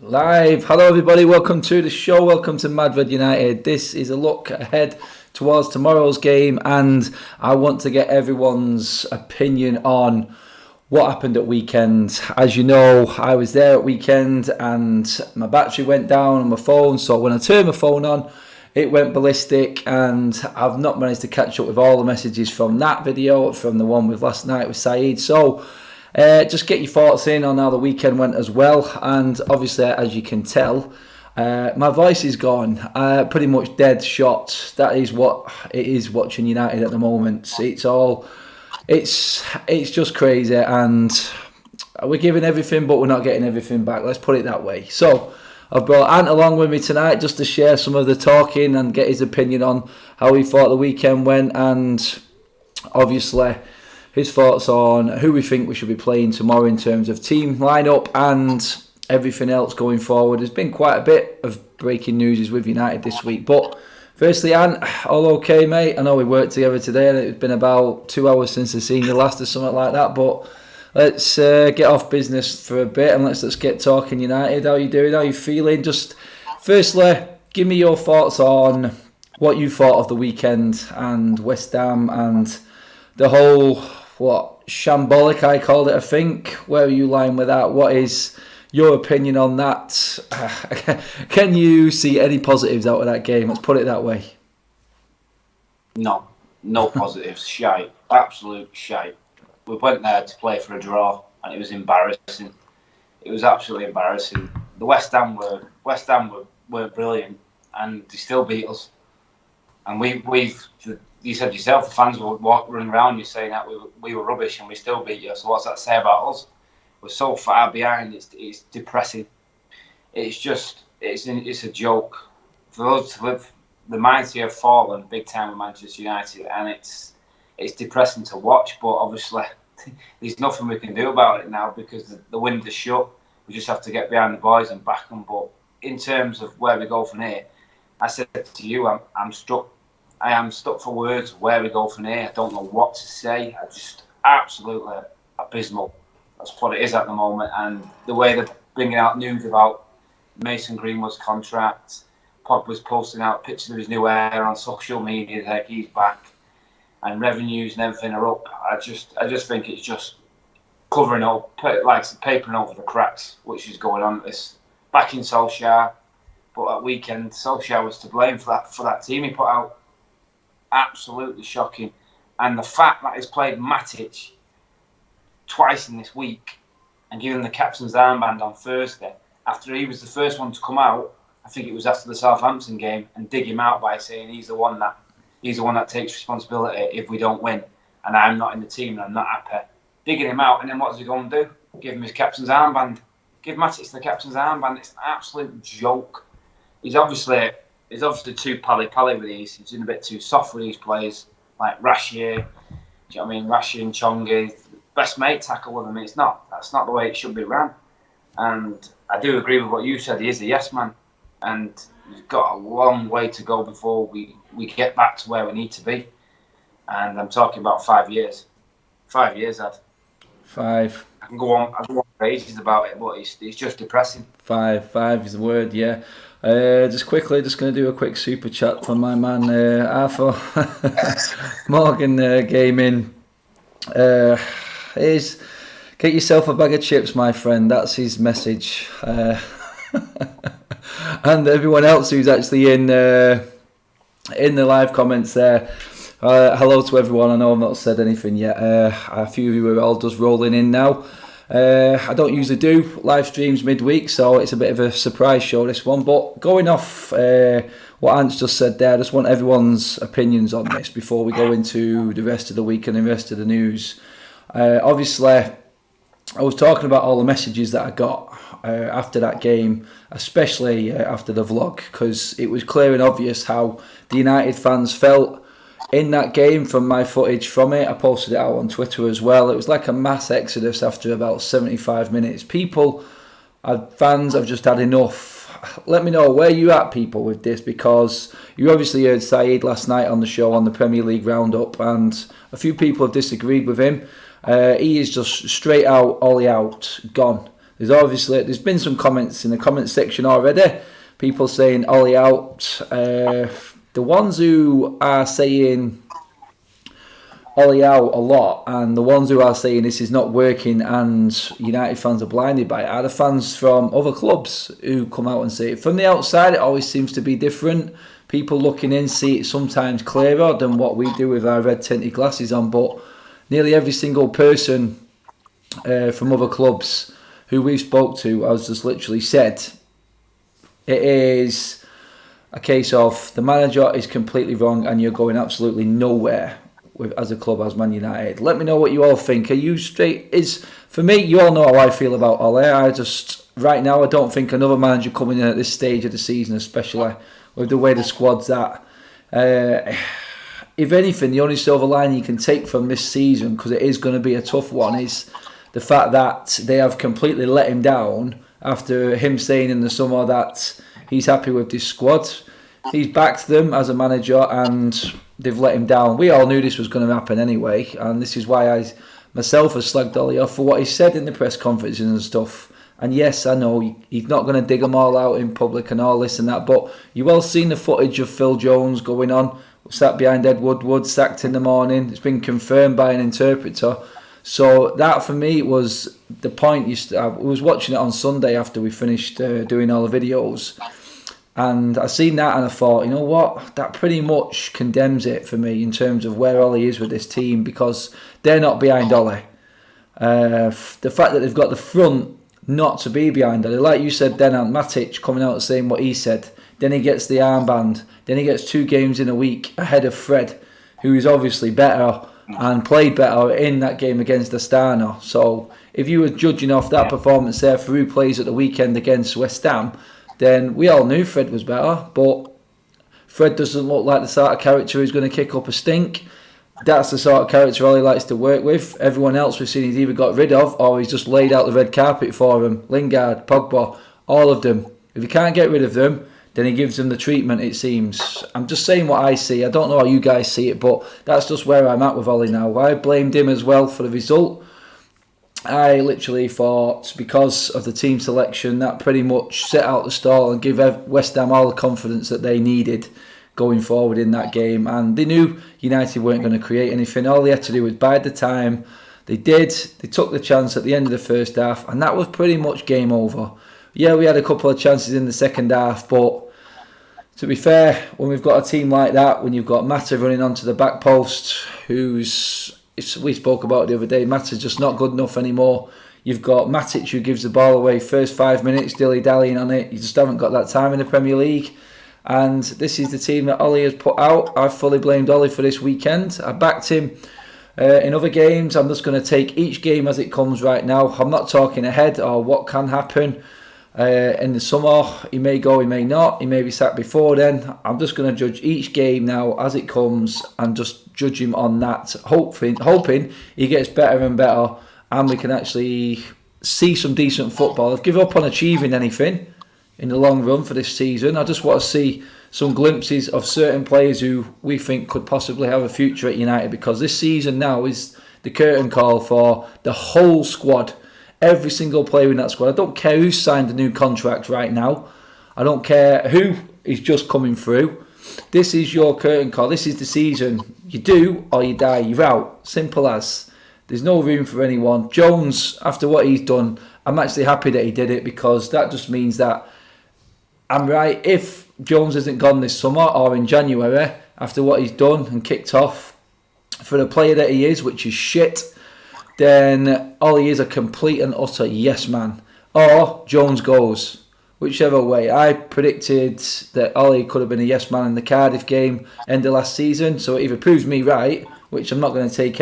Live. Hello everybody, welcome to the show, welcome to Madrid United. This is a look ahead towards tomorrow's game and I want to get everyone's opinion on what happened at weekend. As you know, I was there at weekend and my battery went down on my phone, so when I turned my phone on it went ballistic and I've not managed to catch up with all the messages from that video, from the one with last night with Saeed. So just get your thoughts in on how the weekend went as well. And obviously, as you can tell, my voice is gone. Pretty much dead shot. That is what it is watching United at the moment. It's just crazy, and we're giving everything, but we're not getting everything back. Let's put it that way. So I've brought Ant along with me tonight just to share some of the talking and get his opinion on how he thought the weekend went, and obviously his thoughts on who we think we should be playing tomorrow in terms of team lineup and everything else going forward. There's been quite a bit of breaking news with United this week. But firstly, Ant, all okay, mate? I know we worked together today and it's been about 2 hours since I've seen you last or something like that. But let's get off business for a bit and let's get talking United. How are you doing? How are you feeling? Just firstly, give me your thoughts on what you thought of the weekend and West Ham and the whole shambolic, I called it, I think. Where are you lying with that? What is your opinion on that? Can you see any positives out of that game? Let's put it that way. No positives. Shite. Absolute shite. We went there to play for a draw and it was embarrassing. It was absolutely embarrassing. The West Ham were brilliant and they still beat us. And you said yourself, the fans were running around you saying that we were rubbish and we still beat you. So what's that say about us? We're so far behind. It's depressing. It's a joke. For us to live, the mighty have fallen big time with Manchester United, and it's depressing to watch. But obviously, there's nothing we can do about it now because the window is shut. We just have to get behind the boys and back them. But in terms of where we go from here, I said to you, I'm stuck. I am stuck for words where we go from here. I don't know what to say. I just absolutely abysmal. That's what it is at the moment. And the way they're bringing out news about Mason Greenwood's contract, Pogba's posting out pictures of his new hair on social media, like he's back, and revenues and everything are up. I just think it's just covering up, like papering over the cracks, which is going on. This back in Solskjaer, but at weekend Solskjaer was to blame for that team he put out. Absolutely shocking. And the fact that he's played Matic twice in this week and given the captain's armband on Thursday, after he was the first one to come out, I think it was after the Southampton game, and dig him out by saying he's the one that takes responsibility if we don't win, and I'm not in the team and I'm not happy. Digging him out, and then what does he go and do? Give him his captain's armband. Give Matic the captain's armband. It's an absolute joke. He's obviously too pally-pally with these. He's been a bit too soft with these players, like Rashier. Do you know what I mean? Rashier and Chongi, best mate tackle with him. It's not. That's not the way it should be run. And I do agree with what you said. He is a yes man, and we've got a long way to go before we get back to where we need to be. And I'm talking about 5 years. 5 years, Ed. 5. I can go on for ages about it, but it's just depressing. 5 is the word, yeah. Just going to do a quick super chat from my man Arthur Morgan Gaming. Is get yourself a bag of chips, my friend. That's his message. And everyone else who's actually in the live comments there. Hello to everyone. I know I've not said anything yet. A few of you are all just rolling in now. I don't usually do live streams midweek, so it's a bit of a surprise show, this one. But going off what Ant's just said there, I just want everyone's opinions on this before we go into the rest of the week and the rest of the news. Obviously, I was talking about all the messages that I got after that game, especially after the vlog, because it was clear and obvious how the United fans felt in that game from my footage from it. I posted it out on Twitter as well. It was like a mass exodus after about 75 minutes. Fans have just had enough. Let me know where you at, people, with this, because you obviously heard Saeed last night on the show on the Premier League Roundup, and a few people have disagreed with him. He is just straight out, ollie out, gone. There's been some comments in the comment section already. People saying Ollie out. The ones who are saying Ollie out a lot, and the ones who are saying this is not working and United fans are blinded by it, are the fans from other clubs who come out and say it. From the outside, it always seems to be different. People looking in see it sometimes clearer than what we do with our red tinted glasses on, but nearly every single person from other clubs who we spoke to has just literally said it is a case of the manager is completely wrong and you're going absolutely nowhere as a club, as Man United. Let me know what you all think. Are you straight? For me, you all know how I feel about Ole. Right now, I don't think another manager coming in at this stage of the season, especially with the way the squad's at. If anything, the only silver lining you can take from this season, because it is going to be a tough one, is the fact that they have completely let him down after him saying in the summer that he's happy with this squad. He's backed them as a manager and they've let him down. We all knew this was going to happen anyway, and this is why I myself have slagged Ollie off for what he said in the press conferences and stuff. And yes, I know he's not going to dig them all out in public and all this and that, but you all seen the footage of Phil Jones going on, sat behind Ed Woodward, sacked in the morning. It's been confirmed by an interpreter. So that for me was the point. I was watching it on Sunday after we finished doing all the videos, and I seen that and I thought, you know what, that pretty much condemns it for me in terms of where Ollie is with this team, because they're not behind Ollie. The fact that they've got the front not to be behind Ollie, like you said then, and Matic coming out and saying what he said, then he gets the armband, then he gets 2 games in a week ahead of Fred, who is obviously better and played better in that game against Astana. So if you were judging off that performance there for who plays at the weekend against West Ham, then we all knew Fred was better, but Fred doesn't look like the sort of character who's going to kick up a stink. That's the sort of character Ollie likes to work with. Everyone else we've seen he's either got rid of or he's just laid out the red carpet for them. Lingard, Pogba, all of them. If you can't get rid of them, then he gives them the treatment, it seems. I'm just saying what I see. I don't know how you guys see it, but that's just where I'm at with Ollie now. I blamed him as well for the result. I literally thought because of the team selection, that pretty much set out the stall and give West Ham all the confidence that they needed going forward in that game. And they knew United weren't going to create anything. All they had to do was bide the time. They did. They took the chance at the end of the first half, and that was pretty much game over. Yeah, we had a couple of chances in the second half, but to be fair, when we've got a team like that, when you've got Mata running onto the back post, we spoke about it the other day, Mata's just not good enough anymore. You've got Matic who gives the ball away first 5 minutes, dilly-dallying on it. You just haven't got that time in the Premier League. And this is the team that Ollie has put out. I've fully blamed Ollie for this weekend. I backed him in other games. I'm just going to take each game as it comes right now. I'm not talking ahead or what can happen. In the summer, he may go, he may not. He may be sacked before then. I'm just going to judge each game now as it comes and just judge him on that, hoping he gets better and better and we can actually see some decent football. I've given up on achieving anything in the long run for this season. I just want to see some glimpses of certain players who we think could possibly have a future at United, because this season now is the curtain call for the whole squad. Every single player in that squad. I don't care who's signed a new contract right now. I don't care who is just coming through. This is your curtain call. This is the season. You do or you die. You're out. Simple as. There's no room for anyone. Jones, after what he's done, I'm actually happy that he did it, because that just means that I'm right. If Jones isn't gone this summer or in January, after what he's done and kicked off, for the player that he is, which is shit, then Ollie is a complete and utter yes man. Or Jones goes. Whichever way. I predicted that Ollie could have been a yes man in the Cardiff game end of last season, so it either proves me right, which I'm not going to take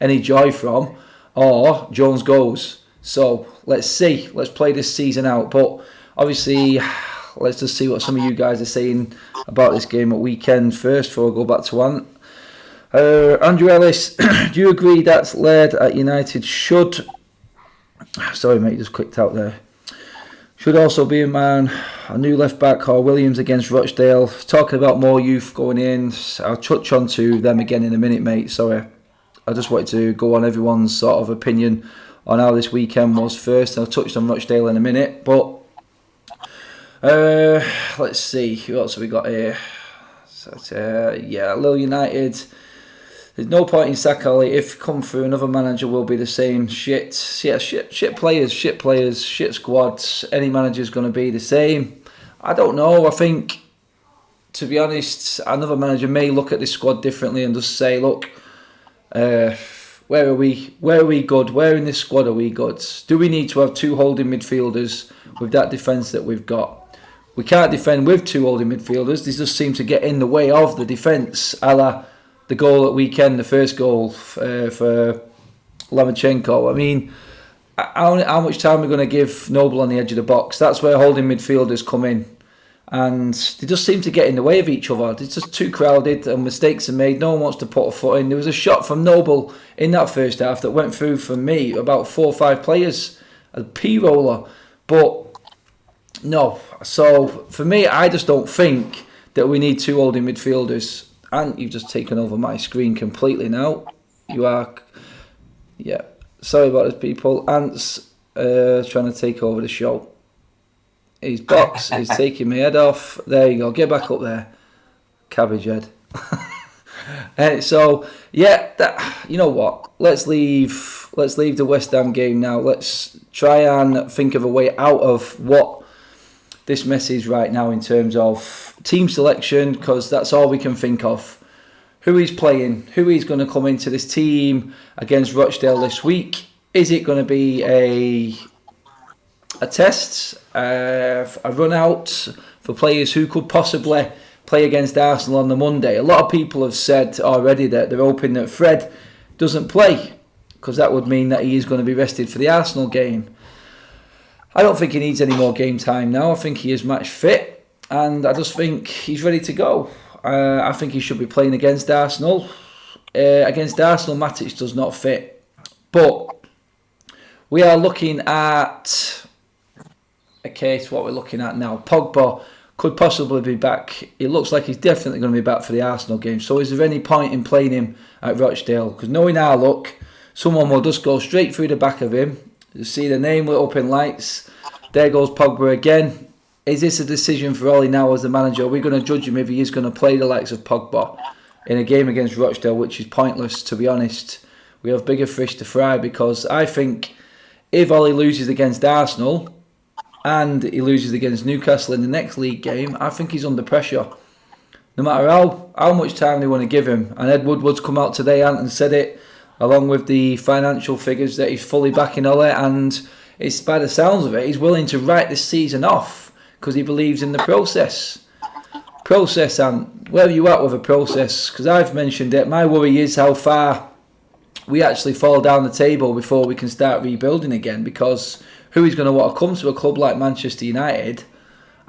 any joy from, or Jones goes. So let's see. Let's play this season out. But obviously, let's just see what some of you guys are saying about this game at weekend first before I go back to Ant. Andrew Ellis, do you agree that Laird at United should... Sorry mate, just clicked out there. Should also be a man, a new left back, or Williams against Rochdale. Talking about more youth going in. I'll touch on to them again in a minute, mate. Sorry. I just wanted to go on everyone's sort of opinion on how this weekend was first. I'll touch on Rochdale in a minute, but let's see, who else have we got here? Lille United. There's no point in Sakali. If come through, another manager will be the same. Shit players, shit squads. Any manager's going to be the same. I don't know. I think, to be honest, another manager may look at this squad differently and just say, look, where are we? Where are we good? Where in this squad are we good? Do we need to have 2 holding midfielders with that defence that we've got? We can't defend with 2 holding midfielders. These just seem to get in the way of the defence, a la the goal at weekend, the first goal for Lamachenko. I mean, how much time are we going to give Noble on the edge of the box? That's where holding midfielders come in. And they just seem to get in the way of each other. It's just too crowded and mistakes are made. No one wants to put a foot in. There was a shot from Noble in that first half that went through for me about 4 or 5 players. A P-roller. But no. So for me, I just don't think that we need 2 holding midfielders. And you've just taken over my screen completely now. You are... Yeah. Sorry about this, people. Ant's trying to take over the show. His box is taking my head off. There you go. Get back up there. Cabbage head. So, yeah, you know what? Let's leave the West Ham game now. Let's try and think of a way out of what this mess is right now in terms of team selection, because that's all we can think of. Who he's playing, who he's going to come into this team against Rochdale this week. Is it going to be a test, a run out for players who could possibly play against Arsenal on the Monday? A lot of people have said already that they're hoping that Fred doesn't play, because that would mean that he is going to be rested for the Arsenal game. I don't think he needs any more game time now. I think he is match fit, and I just think he's ready to go. I think he should be playing against Arsenal. Against Arsenal, Matic does not fit. But we are looking at a case, what we're looking at now. Pogba could possibly be back. It looks like he's definitely going to be back for the Arsenal game. So is there any point in playing him at Rochdale? Because knowing our luck, someone will just go straight through the back of him. You see the name lit up in lights. There goes Pogba again. Is this a decision for Ollie now as the manager? Are we going to judge him if he is going to play the likes of Pogba in a game against Rochdale, which is pointless, to be honest? We have bigger fish to fry, because I think if Ollie loses against Arsenal and he loses against Newcastle in the next league game, I think he's under pressure. No matter how much time they want to give him. And Ed Woodward's come out today and said it, along with the financial figures, that he's fully backing Ollie, and it's, by the sounds of it, he's willing to write this season off because he believes in the process. And where are you at with a process? Because I've mentioned it. My worry is how far we actually fall down the table before we can start rebuilding again, because who is going to want to come to a club like Manchester United?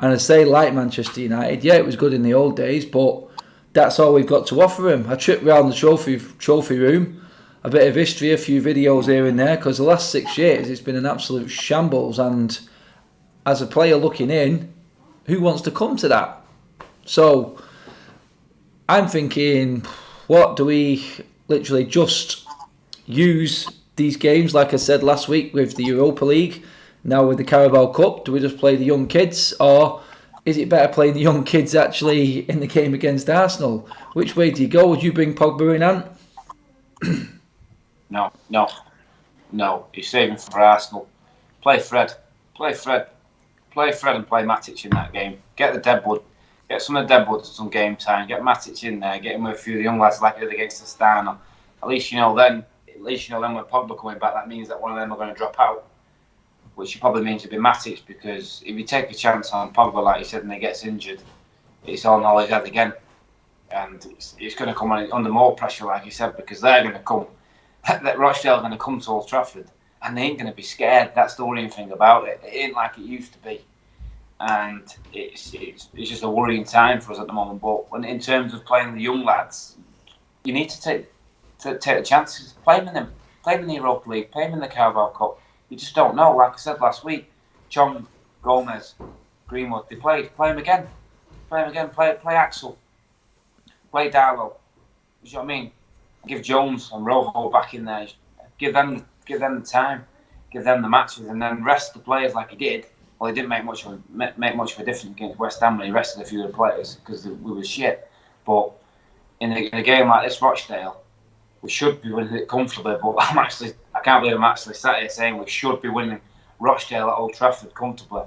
And I say like Manchester United, yeah, it was good in the old days, but that's all we've got to offer him. A trip round the trophy room, a bit of history, a few videos here and there, because the last 6 years it's been an absolute shambles, and as a player looking in, who wants to come to that? So I'm thinking, what do we literally just use these games, like I said last week with the Europa League, now with the Carabao Cup? Do we just play the young kids, or is it better playing the young kids actually in the game against Arsenal? Which way do you go? Would you bring Pogba in, Ant? No. You're saving for Arsenal. Play Fred and play Matic in that game. Get some of Deadwood some game time. Get Matic in there. Get him with a few of the young lads like he did against Astana. At least you know then when Pogba coming back, that means that one of them are going to drop out, which probably means it'll be Matic, because if you take a chance on Pogba, like you said, and he gets injured, it's all Ollie's head again, and it's going to come under more pressure, like you said, because they're going to come. That Rochdale are going to come to Old Trafford, and they ain't going to be scared. That's the worrying thing about it. It ain't like it used to be, and it's just a worrying time for us at the moment. But in terms of playing the young lads, you need to take the chances. Play them in the Europa League, play them in the Carabao Cup. You just don't know. Like I said last week, Chong, Gomez, Greenwood, they played. Play them again. Play Axel. Play Darlow. You know what I mean? Give Jones and Rojo back in there. Give them the time. give them the matches, and then rest the players like he did. Well, he didn't make much of a difference against West Ham when he rested a few of the players because we were shit. But in a game like this, Rochdale, we should be winning it comfortably. But I can't believe I'm actually sat here saying we should be winning Rochdale at Old Trafford comfortably.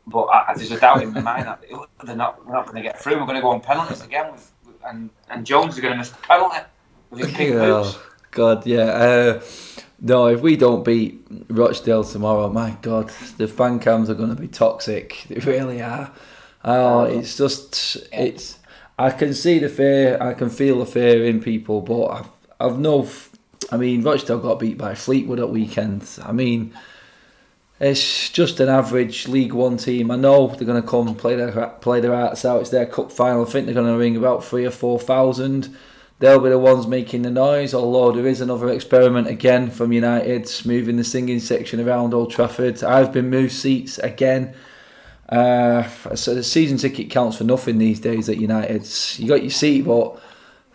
But there's a doubt in my mind that we're not going to get through. We're going to go on penalties again, and Jones is going to miss the penalty with his big boots. Oh, God, yeah. No, if we don't beat Rochdale tomorrow, my God, the fan cams are going to be toxic. They really are. Oh, it's just, I can see the fear, I can feel the fear in people, but Rochdale got beat by Fleetwood at weekend. I mean, it's just an average League One team. I know they're going to come play their hearts out. It's their cup final. I think they're going to ring about 3,000 or 4,000. They'll be the ones making the noise, although there is another experiment again from United, moving the singing section around Old Trafford. I've been moved seats again. So the season ticket counts for nothing these days at United. You got your seat, but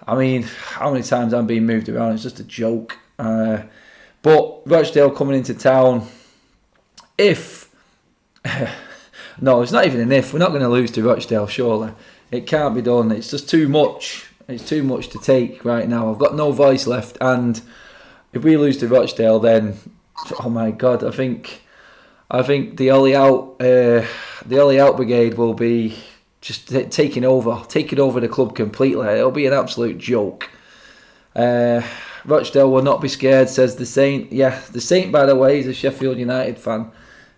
I mean, how many times I'm being moved around? It's just a joke. But Rochdale coming into town, if... no, it's not even an if. We're not going to lose to Rochdale, surely. It can't be done. It's just too much. It's too much to take right now. I've got no voice left, and if we lose to Rochdale, then oh my God, I think the Ollie out brigade will be just taking over the club completely. It'll be an absolute joke. Rochdale will not be scared, says the Saint. Yeah, the Saint, by the way, is a Sheffield United fan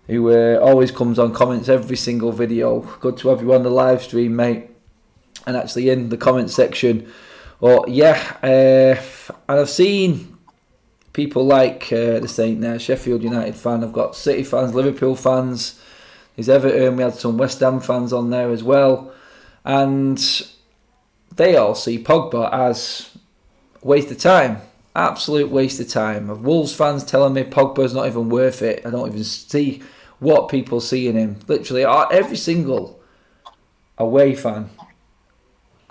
who always comes on, comments every single video. Good to have you on the live stream, mate. And actually in the comment section. Well, yeah, and I've seen people like the Saint there, Sheffield United fan. I've got City fans, Liverpool fans. There's Everton. We had some West Ham fans on there as well. And they all see Pogba as a waste of time. Absolute waste of time. Wolves fans telling me Pogba's not even worth it. I don't even see what people see in him. Literally, every single away fan.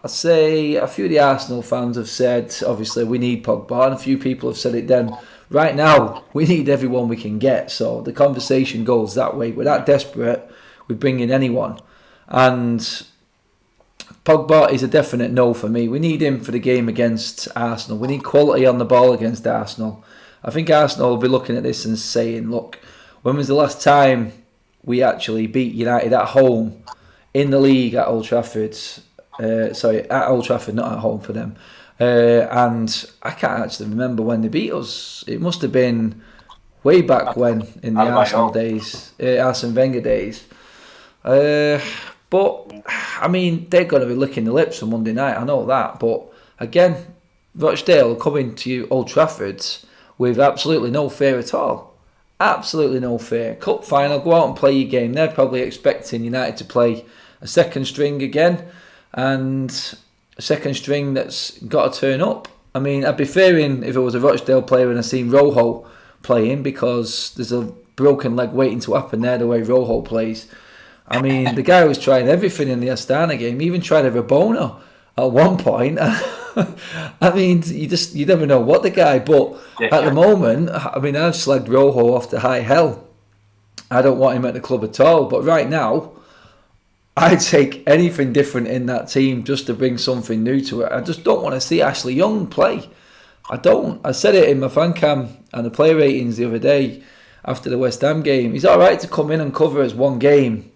I'd say a few of the Arsenal fans have said, obviously, we need Pogba, and a few people have said it then. Right now, we need everyone we can get, so the conversation goes that way. We're that desperate, we bring in anyone. And Pogba is a definite no for me. We need him for the game against Arsenal. We need quality on the ball against Arsenal. I think Arsenal will be looking at this and saying, look, when was the last time we actually beat United at home in the league at Old Trafford? At Old Trafford, not at home for them. And I can't actually remember when they beat us. It must have been way back when, in the Arsenal days, Arsene Wenger days. But, I mean, they're going to be licking the lips on Monday night, I know that. But, again, Rochdale coming to Old Trafford with absolutely no fear at all. Absolutely no fear. Cup final, go out and play your game. They're probably expecting United to play a second string again. And a second string that's got to turn up. I mean, I'd be fearing if it was a Rochdale player and I seen Rojo playing, because there's a broken leg waiting to happen there the way Rojo plays. I mean, the guy was trying everything in the Astana game. He even tried a Rabona at one point. I mean, you never know what the guy. But at the moment, I mean, I've slagged Rojo off to high hell. I don't want him at the club at all. But right now, I'd take anything different in that team just to bring something new to it. I just don't want to see Ashley Young play. I don't. I said it in my fan cam and the player ratings the other day after the West Ham game. He's all right to come in and cover as one game.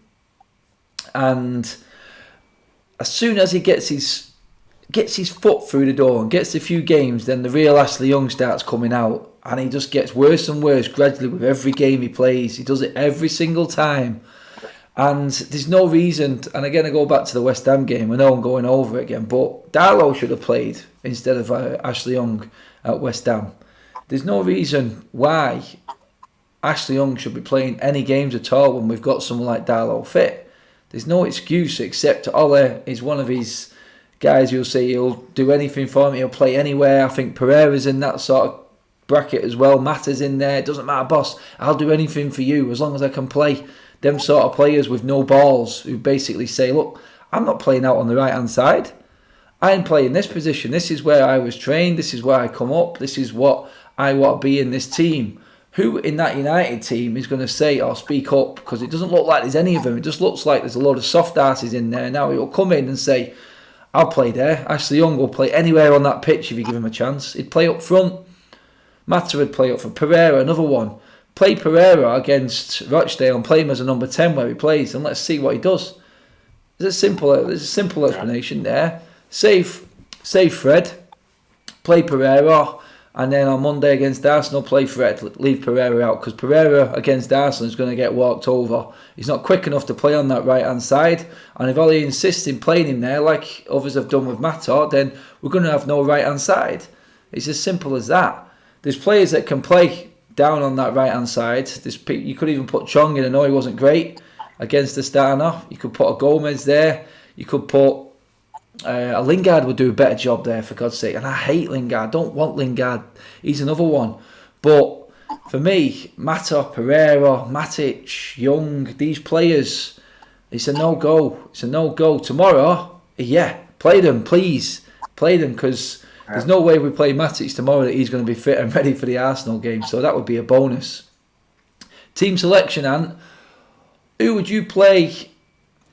And as soon as he gets his foot through the door and gets a few games, then the real Ashley Young starts coming out. And he just gets worse and worse gradually with every game he plays. He does it every single time. And there's no reason, and again I go back to the West Ham game, I know I'm going over it again, but Darlow should have played instead of Ashley Young at West Ham. There's no reason why Ashley Young should be playing any games at all when we've got someone like Darlow fit. There's no excuse except Ole is one of his guys who'll say he'll do anything for me, he'll play anywhere. I think Pereira's in that sort of bracket as well. Mata's in there, it doesn't matter, boss, I'll do anything for you as long as I can play. Them sort of players with no balls who basically say, look, I'm not playing out on the right hand side. I'm playing this position. This is where I was trained. This is where I come up. This is what I want to be in this team. who in that United team is going to say or speak up? Because it doesn't look like there's any of them. It just looks like there's a load of soft asses in there. Now he'll come in and say, I'll play there. Ashley Young will play anywhere on that pitch if you give him a chance. He'd play up front. Mata would play up for Pereira, another one. Play Pereira against Rochdale and play him as a number 10 where he plays, and let's see what he does. There's a simple explanation there. Save Fred, play Pereira, and then on Monday against Arsenal, play Fred. Leave Pereira out, because Pereira against Arsenal is going to get walked over. He's not quick enough to play on that right-hand side, and if Ollie insists in playing him there, like others have done with Mata, then we're going to have no right-hand side. It's as simple as that. There's players that can play down on that right-hand side. You could even put Chong in. I know he wasn't great against the starter. You could put a Gomez there. You could put a Lingard would do a better job there, for God's sake. And I hate Lingard. Don't want Lingard. He's another one. But for me, Mata, Pereira, Matic, Young, these players, it's a no-go. It's a no-go. Tomorrow, yeah, play them, please. Play them, because there's no way we play Matic tomorrow that he's going to be fit and ready for the Arsenal game. So that would be a bonus. Team selection, Ant. Who would you play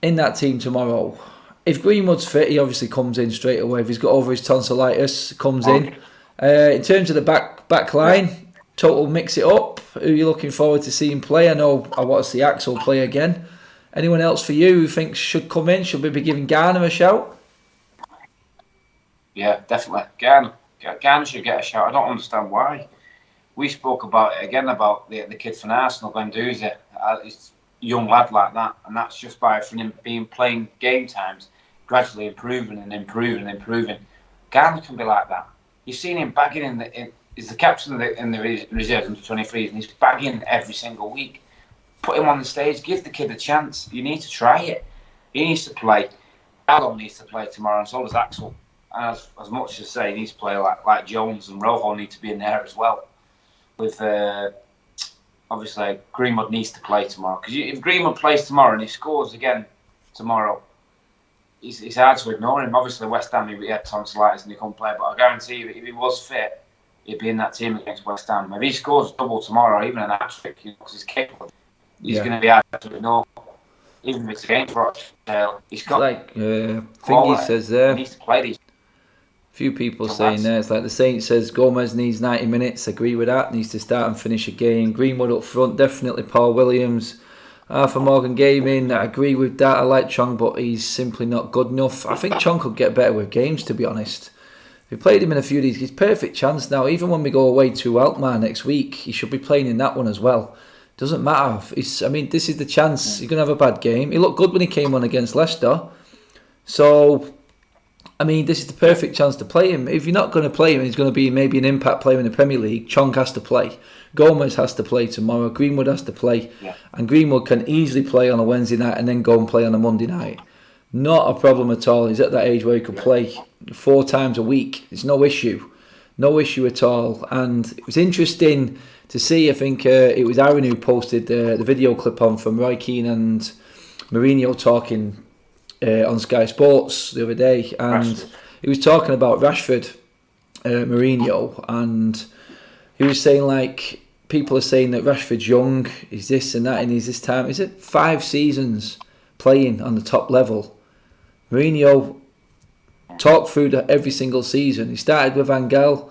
in that team tomorrow? If Greenwood's fit, he obviously comes in straight away. If he's got over his tonsillitis, comes in. In terms of the back line, total mix it up. Who are you looking forward to seeing play? I know I want to see Axel play again. Anyone else for you who thinks should come in? Should we be giving Garner a shout? Yeah, definitely. Garner should get a shout. I don't understand why. We spoke about it again, about the kid from Arsenal, Guendouzi. He's a young lad like that, and that's just by him being playing game times, gradually improving. Garner can be like that. You've seen him bagging he's the captain in the reserves under 23s, and he's bagging every single week. Put him on the stage, give the kid a chance. You need to try it. He needs to play. Alon needs to play tomorrow, and so does Axel. And as much as say he needs to play like Jones and Rojo need to be in there as well. With obviously Greenwood needs to play tomorrow, because if Greenwood plays tomorrow and he scores again tomorrow, it's hard to ignore him. Obviously West Ham, he had tonsillitis and he couldn't play, but I guarantee you, if he was fit, he'd be in that team against West Ham. If he scores double tomorrow, even an hat-trick, because he's capable, he's going to be hard to ignore. Even if it's against Rochdale, he's got Thingy says there. He needs to play these. Few people saying there, it's like the Saint says Gomez needs 90 minutes. Agree with that. Needs to start and finish a game. Greenwood up front, definitely Paul Williams. For Morgan Gaming, I agree with that. I like Chong, but he's simply not good enough. I think Chong could get better with games, to be honest. If we played him in a few of these, he's perfect chance now. Even when we go away to Alkmaar next week, he should be playing in that one as well. Doesn't matter. This is the chance. He's going to have a bad game. He looked good when he came on against Leicester. So, this is the perfect chance to play him. If you're not going to play him, he's going to be maybe an impact player in the Premier League. Chong has to play. Gomez has to play tomorrow. Greenwood has to play. Yeah. And Greenwood can easily play on a Wednesday night and then go and play on a Monday night. Not a problem at all. He's at that age where he could play 4 times a week. It's no issue. No issue at all. And it was interesting to see, I think it was Aaron who posted the video clip on from Roy Keane and Mourinho talking on Sky Sports the other day, and he was talking about Rashford, Mourinho, and he was saying, like, people are saying that Rashford's young, he's this and that, and he's this time. Is it 5 seasons playing on the top level? Mourinho talked through every single season. He started with Van Gaal,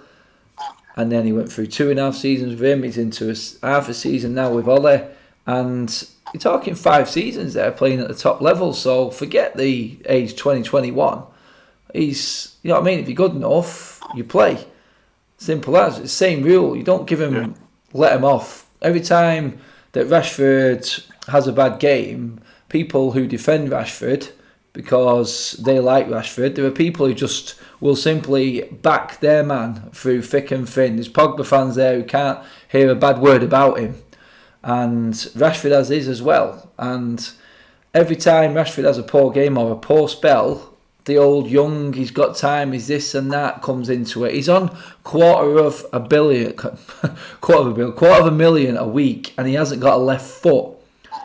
and then he went through 2.5 seasons with him. He's into half a season now with Ole, and you're talking 5 seasons there playing at the top level. So forget the age 2021. He's, you know what I mean? If you're good enough, you play. Simple as. It's the same rule. You don't give him, let him off. Every time that Rashford has a bad game, people who defend Rashford because they like Rashford, there are people who just will simply back their man through thick and thin. There's Pogba fans there who can't hear a bad word about him. And Rashford has his as well. And every time Rashford has a poor game or a poor spell, the old young, he's got time, he's this and that comes into it. He's on quarter of a million a week, and he hasn't got a left foot.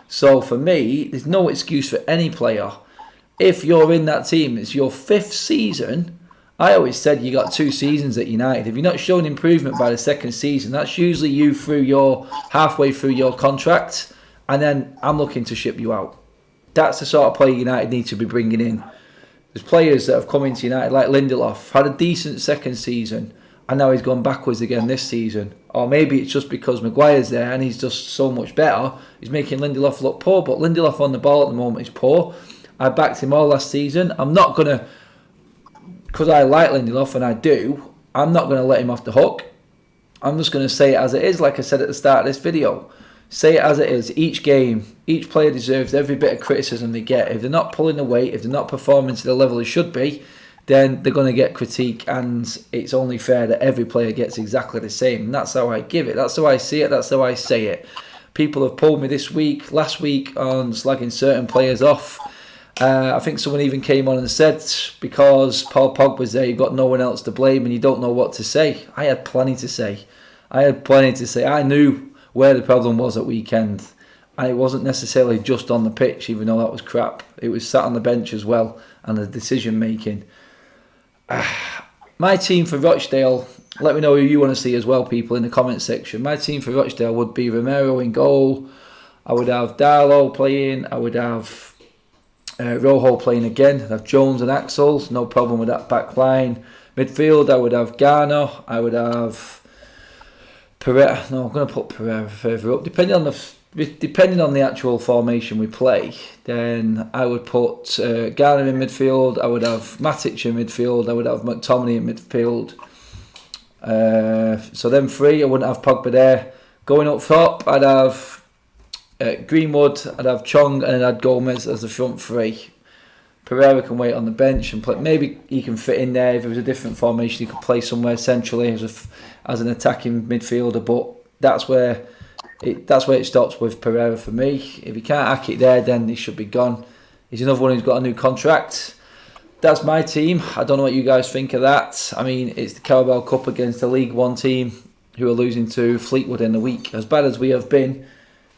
So for me, there's no excuse for any player. If you're in that team, it's your 5th season, I always said you got 2 seasons at United. If you're not showing improvement by the second season, that's usually you halfway through your contract, and then I'm looking to ship you out. That's the sort of player United need to be bringing in. There's players that have come into United like Lindelof, had a decent second season, and now he's gone backwards again this season. Or maybe it's just because Maguire's there and he's just so much better. He's making Lindelof look poor, but Lindelof on the ball at the moment is poor. I backed him all last season. I'm not going to, because I like Lindelof and I do, I'm not going to let him off the hook. I'm just going to say it as it is, like I said at the start of this video. Say it as it is. Each game, each player deserves every bit of criticism they get. If they're not pulling the weight, if they're not performing to the level they should be, then they're going to get critique, and it's only fair that every player gets exactly the same. And that's how I give it. That's how I see it. That's how I say it. People have pulled me last week, on slagging certain players off. I think someone even came on and said, because Paul Pogba's there, you've got no one else to blame and you don't know what to say. I had plenty to say. I knew where the problem was at weekend. And it wasn't necessarily just on the pitch, even though that was crap. It was sat on the bench as well, and the decision making. My team for Rochdale, let me know who you want to see as well, people, in the comment section. My team for Rochdale would be Romero in goal. I would have Darlow playing. I would have Rojo playing again. I'd have Jones and Axel, no problem with that back line. Midfield, I would have Garner. I would have Pereira. No, I'm going to put Pereira further up. Depending on the actual formation we play, then I would put Garner in midfield. I would have Matic in midfield. I would have McTominay in midfield. So them 3, I wouldn't have Pogba there. Going up top, I'd have Greenwood, I'd have Chong, and I'd Gomez as the front 3. Pereira can wait on the bench and play. Maybe he can fit in there if it was a different formation. He could play somewhere centrally as an attacking midfielder. But that's where it stops with Pereira for me. If he can't hack it there, then he should be gone. He's another one who's got a new contract. That's my team. I don't know what you guys think of that. I mean, it's the Carabao Cup against the League One team who are losing to Fleetwood in the week. As bad as we have been,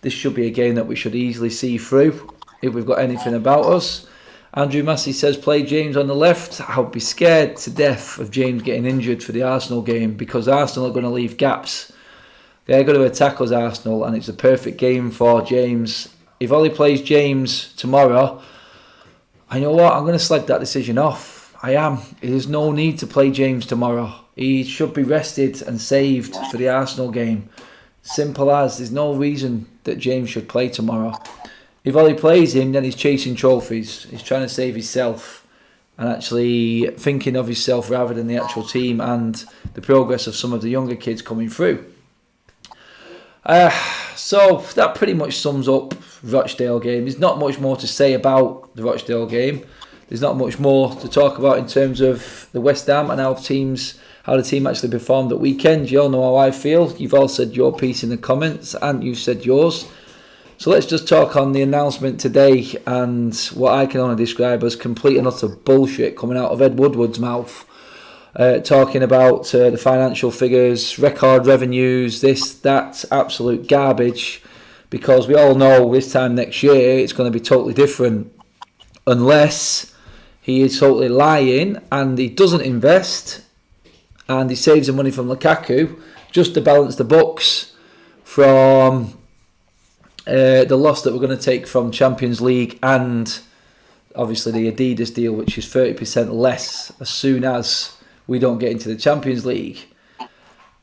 this should be a game that we should easily see through if we've got anything about us. Andrew Massey says, play James on the left. I would be scared to death of James getting injured for the Arsenal game, because Arsenal are going to leave gaps. They're going to attack us, Arsenal, and it's a perfect game for James. If Ollie plays James tomorrow, I know what, I'm going to slag that decision off. I am. There's no need to play James tomorrow. He should be rested and saved for the Arsenal game. Simple as. There's no reason that James should play tomorrow. If Ollie plays him, then he's chasing trophies. He's trying to save himself and actually thinking of himself rather than the actual team and the progress of some of the younger kids coming through. So that pretty much sums up Rochdale game. There's not much more to say about the Rochdale game. There's not much more to talk about in terms of the West Ham and how the team actually performed at weekend. You all know how I feel. You've all said your piece in the comments and you've said yours. So let's just talk on the announcement today and what I can only describe as complete and utter bullshit coming out of Ed Woodward's mouth. Talking about the financial figures, record revenues, this, that, absolute garbage. Because we all know this time next year it's going to be totally different. Unless he is totally lying and he doesn't invest and he saves the money from Lukaku just to balance the books from the loss that we're going to take from Champions League and obviously the Adidas deal, which is 30% less as soon as we don't get into the Champions League.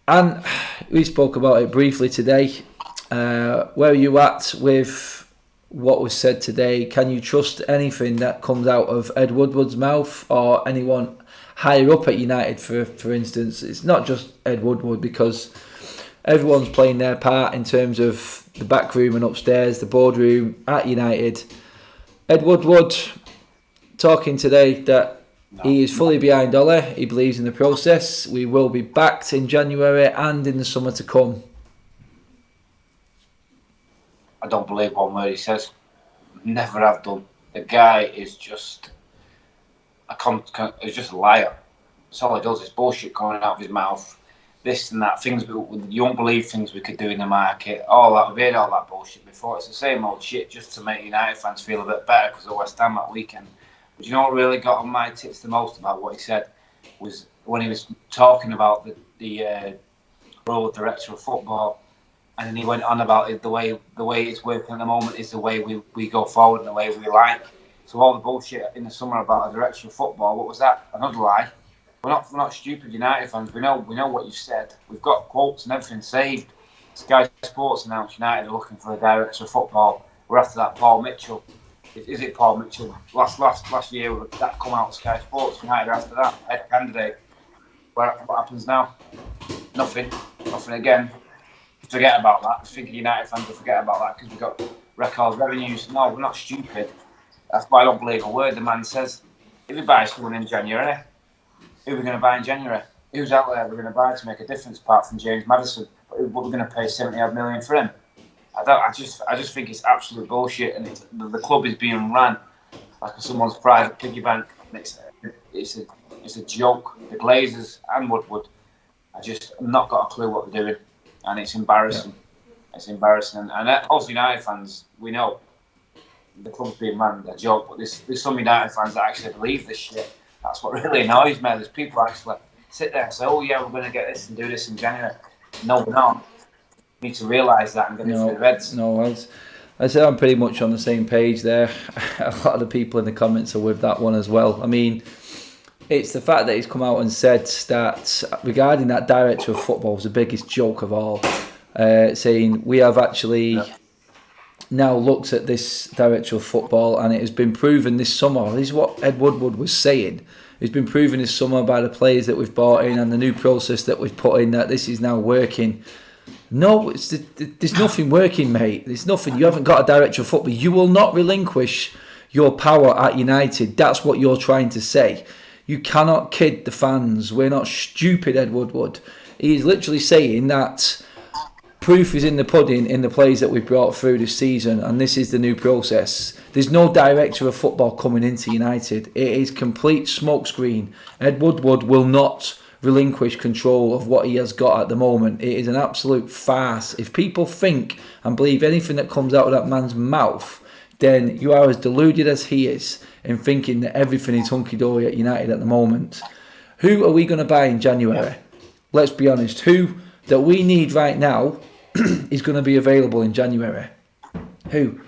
And we spoke about it briefly today. Where are you at with what was said today? Can you trust anything that comes out of Ed Woodward's mouth or anyone higher up at United, for instance? It's not just Ed Woodward, because everyone's playing their part in terms of the back room and upstairs, the boardroom at United. Ed Woodward talking today that he is fully behind Ole. He believes in the process. We will be backed in January and in the summer to come. I don't believe one word he says. Never have done. The guy is just a liar. That's all he does is bullshit coming out of his mouth. This and that, things you won't believe things we could do in the market. All that, we've heard all that bullshit before. It's the same old shit just to make United fans feel a bit better because of West Ham that weekend. But you know what really got on my tits the most about what he said? was when he was talking about the role of director of football, and then he went on about it, the way it's working at the moment is the way we go forward and the way we like. So all the bullshit in the summer about a director of football, what was that? Another lie. We're not stupid United fans. We know what you said. We've got quotes and everything saved. Sky Sports announced United are looking for a director of football. We're after that Paul Mitchell. Is it Paul Mitchell? Last year that come out of Sky Sports. United are after that head candidate. What happens now? Nothing again. Forget about that. I think United fans will forget about that because we've got record revenues. No, we're not stupid. That's why I don't believe a word the man says. If he buys someone in January, who are we going to buy in January? Who's out there we're going to buy to make a difference apart from James Maddison? But we're going to pay 70 million for him. I just think it's absolute bullshit, and the club is being run like someone's private piggy bank. And it's a joke. The Glazers and Woodward, I've not got a clue what they're doing, and it's embarrassing. Yeah. It's embarrassing, and us United fans, we know the club's being run. A joke, but there's some United fans that actually believe this shit. That's what really annoys me. There's people actually sit there and say, "Oh yeah, we're going to get this and do this in January." No, we're not. We need to realise that and get it through the Reds. No, I said I'm pretty much on the same page there. A lot of the people in the comments are with that one as well. I mean, it's the fact that he's come out and said that regarding that director of football was the biggest joke of all, saying we have actually now looked at this director of football and it has been proven this summer. This is what Ed Woodward was saying. It's been proven this summer by the players that we've brought in and the new process that we've put in that this is now working. No, there's nothing working, mate. There's nothing. You haven't got a director of football. You will not relinquish your power at United. That's what you're trying to say. You cannot kid the fans. We're not stupid, Ed Woodward. He's literally saying that proof is in the pudding in the players that we've brought through this season, and this is the new process. There's no director of football coming into United. It is complete smokescreen. Ed Woodward will not relinquish control of what he has got at the moment. It is an absolute farce. If people think and believe anything that comes out of that man's mouth, then you are as deluded as he is in thinking that everything is hunky-dory at United at the moment. Who are we going to buy in January? Let's be honest. Who that we need right now is going to be available in January? Who?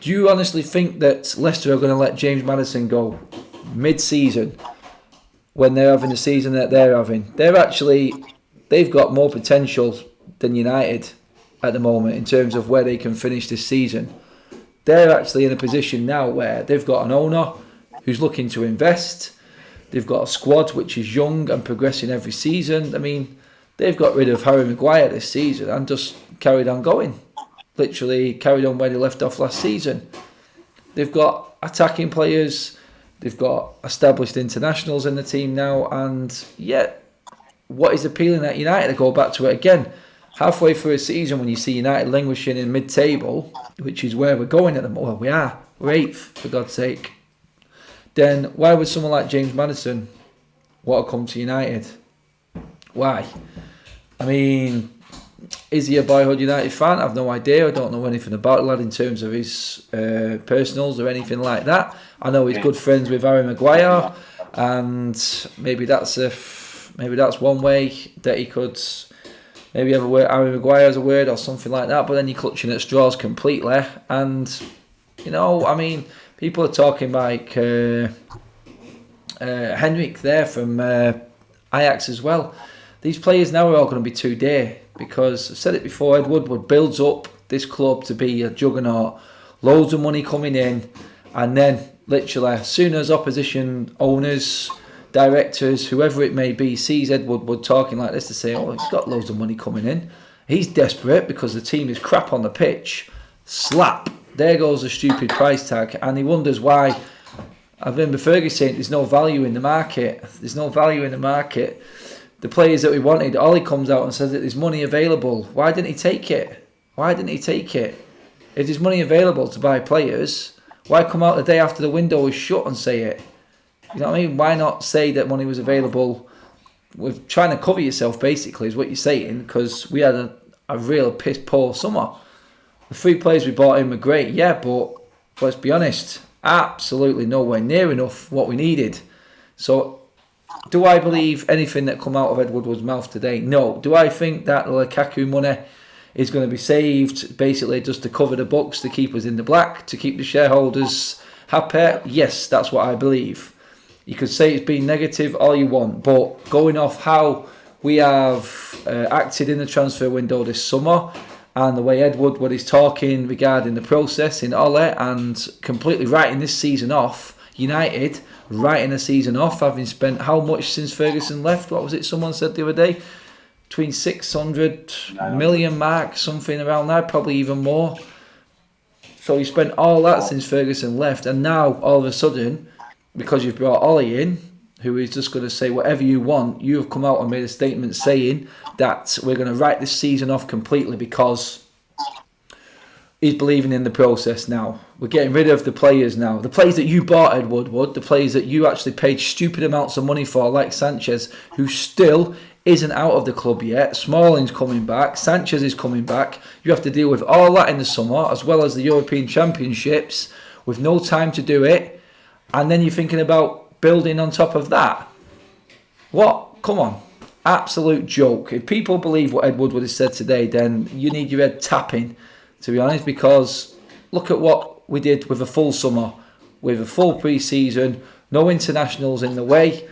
Do you honestly think that Leicester are going to let James Maddison go mid-season when they're having the season that they're having? They've got more potential than United at the moment in terms of where they can finish this season. They're actually in a position now where they've got an owner who's looking to invest. They've got a squad which is young and progressing every season. I mean, they've got rid of Harry Maguire this season and just carried on going. Literally carried on where they left off last season. They've got attacking players. They've got established internationals in the team now. And yet, what is appealing at United, to go back to it again, halfway through a season when you see United languishing in mid-table, which is where we're going at the moment. Well, we are. We're 8th, for God's sake. Then why would someone like James Maddison want to come to United? Why? I mean, is he a boyhood United fan? I've no idea. I don't know anything about the lad in terms of his personals or anything like that. I know he's good friends with Harry Maguire, and maybe that's one way that he could maybe have a word, Harry Maguire as a word or something like that. But then you're clutching at straws completely, and you know, I mean, people are talking like Henrik there from Ajax as well. These players now are all going to be 2 day because I've said it before. Ed Woodward builds up this club to be a juggernaut, loads of money coming in, and then literally as soon as opposition owners, directors, whoever it may be, sees Ed Woodward talking like this, to say, "Oh, he's got loads of money coming in. He's desperate because the team is crap on the pitch." Slap. There goes the stupid price tag, and he wonders why. I remember Fergie saying there's no value in the market. There's no value in the market. The players that we wanted, Ollie comes out and says that there's money available. Why didn't he take it? Why didn't he take it? If there's money available to buy players, why come out the day after the window is shut and say it? You know what I mean? Why not say that money was available? We're trying to cover yourself, basically, is what you're saying, because we had a real piss poor summer. The 3 players we bought in were great, yeah, but let's be honest, absolutely nowhere near enough what we needed. So do I believe anything that come out of Ed Woodward's mouth today? No. Do I think that the Lukaku money is going to be saved basically just to cover the books, to keep us in the black, to keep the shareholders happy? Yes, that's what I believe. You could say it's been negative all you want, but going off how we have acted in the transfer window this summer and the way Ed Woodward is talking regarding the process in Ole and completely writing this season off, United writing a season off, having spent how much since Ferguson left? What was it someone said the other day? Between 600 million mark, something around that, probably even more. So you spent all that since Ferguson left, and now all of a sudden, because you've brought Ollie in, who is just going to say whatever you want, you have come out and made a statement saying that we're going to write this season off completely because he's believing in the process now. We're getting rid of the players now. The players that you bought, Ed Woodward, the players that you actually paid stupid amounts of money for, like Sanchez, who still isn't out of the club yet. Smalling's coming back. Sanchez is coming back. You have to deal with all that in the summer, as well as the European Championships, with no time to do it. And then you're thinking about building on top of that. What? Come on. Absolute joke. If people believe what Ed Woodward has said today, then you need your head tapping, to be honest, because look at what we did with a full summer, with a full pre-season, no internationals in the way,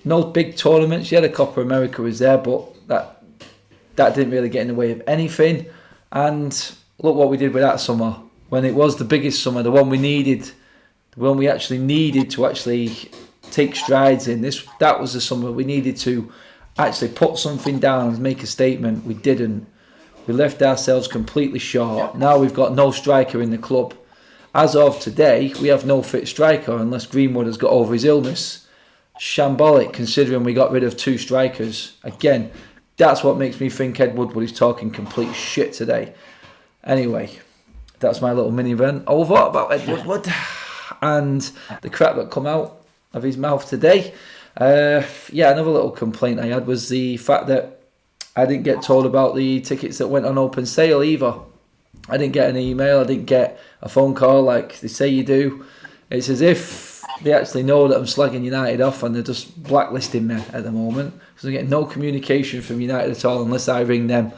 no big tournaments. Yeah, the Copa America was there, but that didn't really get in the way of anything. And look what we did with that summer, when it was the biggest summer, the one we needed, the one we actually needed to actually take strides in. That was the summer we needed to actually put something down and make a statement. We didn't. We left ourselves completely short. Now we've got no striker in the club. As of today, we have no fit striker unless Greenwood has got over his illness. Shambolic, considering we got rid of 2 strikers. Again, that's what makes me think Ed Woodward is talking complete shit today. Anyway, that's my little mini rant over about Ed Woodward and the crap that come out of his mouth today. Another little complaint I had was the fact that I didn't get told about the tickets that went on open sale either. I didn't get an email, I didn't get a phone call like they say you do. It's as if they actually know that I'm slagging United off and they're just blacklisting me at the moment, because I'm getting no communication from United at all unless I ring them.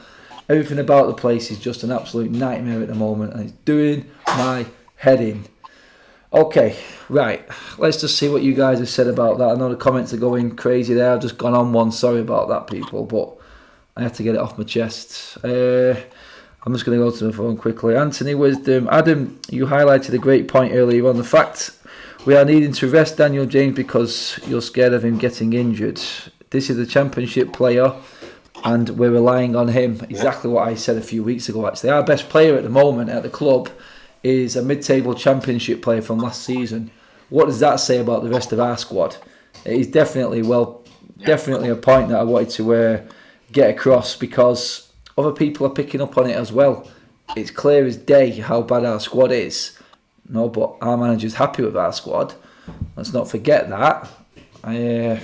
Everything about the place is just an absolute nightmare at the moment and it's doing my head in. Okay, right, let's just see what you guys have said about that. I know the comments are going crazy there. I've just gone on one. Sorry about that, people, but I have to get it off my chest. I'm just going to go to the phone quickly. Anthony Wisdom. Adam, you highlighted a great point earlier on the fact we are needing to rest Daniel James because you're scared of him getting injured. This is a championship player and we're relying on him. Exactly what I said a few weeks ago, actually. Our best player at the moment at the club is a mid-table championship player from last season. What does that say about the rest of our squad? It is definitely a point that I wanted to get across, because other people are picking up on it as well. It's clear as day how bad our squad is. No, but our manager's happy with our squad. Let's not forget that. Our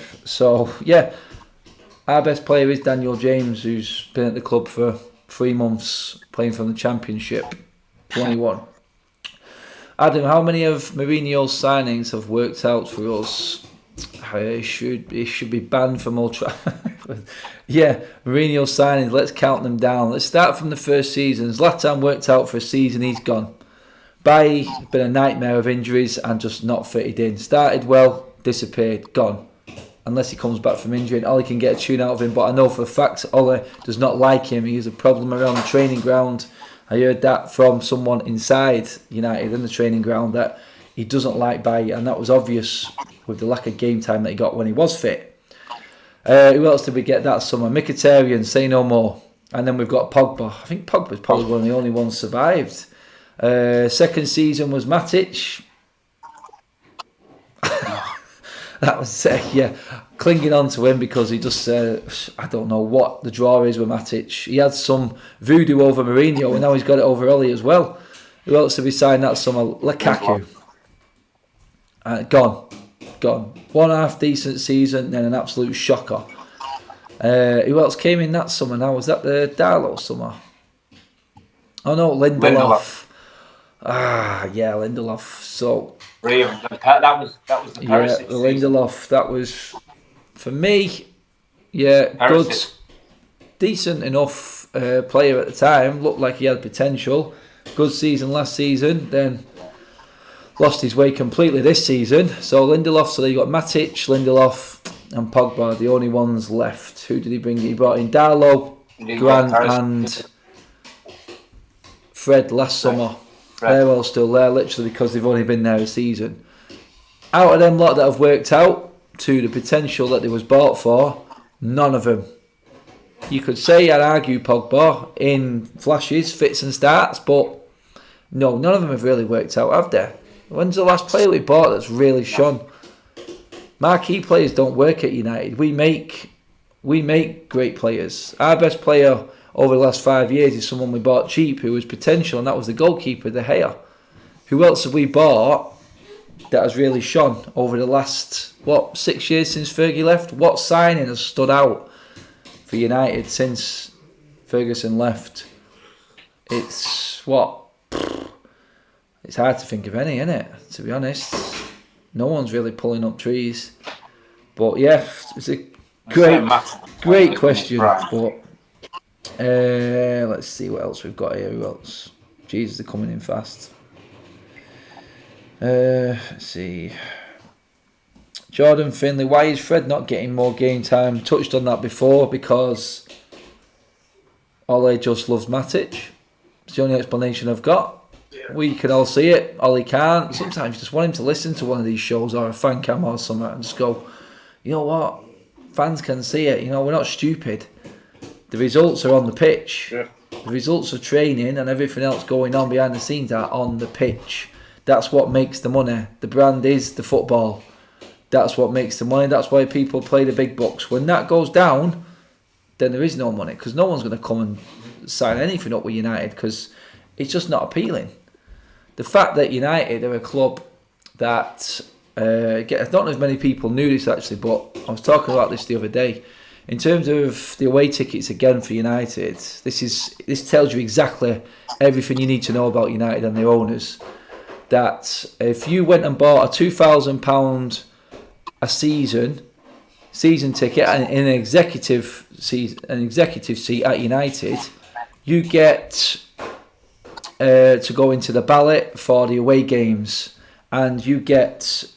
best player is Daniel James, who's been at the club for 3 months, playing from the Championship 21. Adam, how many of Mourinho's signings have worked out for us? It should be banned from Old Trafford. Yeah, Mourinho's signings, let's count them down. Let's start from the first season. Zlatan worked out for a season, he's gone. Bailly, been a nightmare of injuries and just not fitted in. Started well, disappeared, gone. Unless he comes back from injury and Ollie can get a tune out of him. But I know for a fact Ollie does not like him. He has a problem around the training ground. I heard that from someone inside United in the training ground, that he doesn't like Bailly, and that was obvious with the lack of game time that he got when he was fit. Who else did we get that summer? Mkhitaryan, say no more. And then we've got Pogba. I think Pogba's probably one of the only ones survived. Second season was Matic. That was, clinging on to him because he just, I don't know what the draw is with Matic. He had some voodoo over Mourinho and now he's got it over Ollie as well. Who else have we signed that summer? Lukaku. Gone. 1 half decent season, then an absolute shocker. Who else came in that summer now? Was that the Darlow summer? Oh no, Lindelof. Lindelof. So... That was the Paris Lindelof, that was For me, yeah, good, decent enough player at the time. Looked like he had potential. Good season last season. Then lost his way completely this season. So Lindelof. So you got Matic, Lindelof, and Pogba. The only ones left. Who did he bring? He brought in Darlow, Grant, and Fred last summer. They're all still there, literally because they've only been there a season. Out of them lot that have worked out to the potential that they was bought for, none of them. You could say, I'd argue Pogba in flashes, fits and starts, but no, none of them have really worked out, have they? When's the last player we bought that's really shone? Marquee players don't work at United. We make great players. Our best player over the last 5 years is someone we bought cheap who was potential, and that was the goalkeeper, De Gea. Who else have we bought that has really shone over the last, 6 years since Fergie left? What signing has stood out for United since Ferguson left? It's it's hard to think of any, isn't it? To be honest, no one's really pulling up trees. But yeah, it's a great question. But let's see what else we've got here. Who else? Jesus, they're coming in fast. Let's see. Jordan Finley, why is Fred not getting more game time? Touched on that before, because Ole just loves Matic. It's the only explanation I've got. Yeah. We can all see it. Ole can't. Sometimes you just want him to listen to one of these shows or a fan cam or something and just go, you know what? Fans can see it. You know, we're not stupid. The results are on the pitch. Yeah. The results of training and everything else going on behind the scenes are on the pitch. That's what makes the money. The brand is the football. That's what makes the money. That's why people play the big bucks. When that goes down, then there is no money, because no one's going to come and sign anything up with United, because it's just not appealing. The fact that United are a club that I don't know if many people knew this actually, but I was talking about this the other day. In terms of the away tickets again for United, this tells you exactly everything you need to know about United and their owners. That if you went and bought a £2,000 a season ticket and an executive seat at United, you get to go into the ballot for the away games, and you get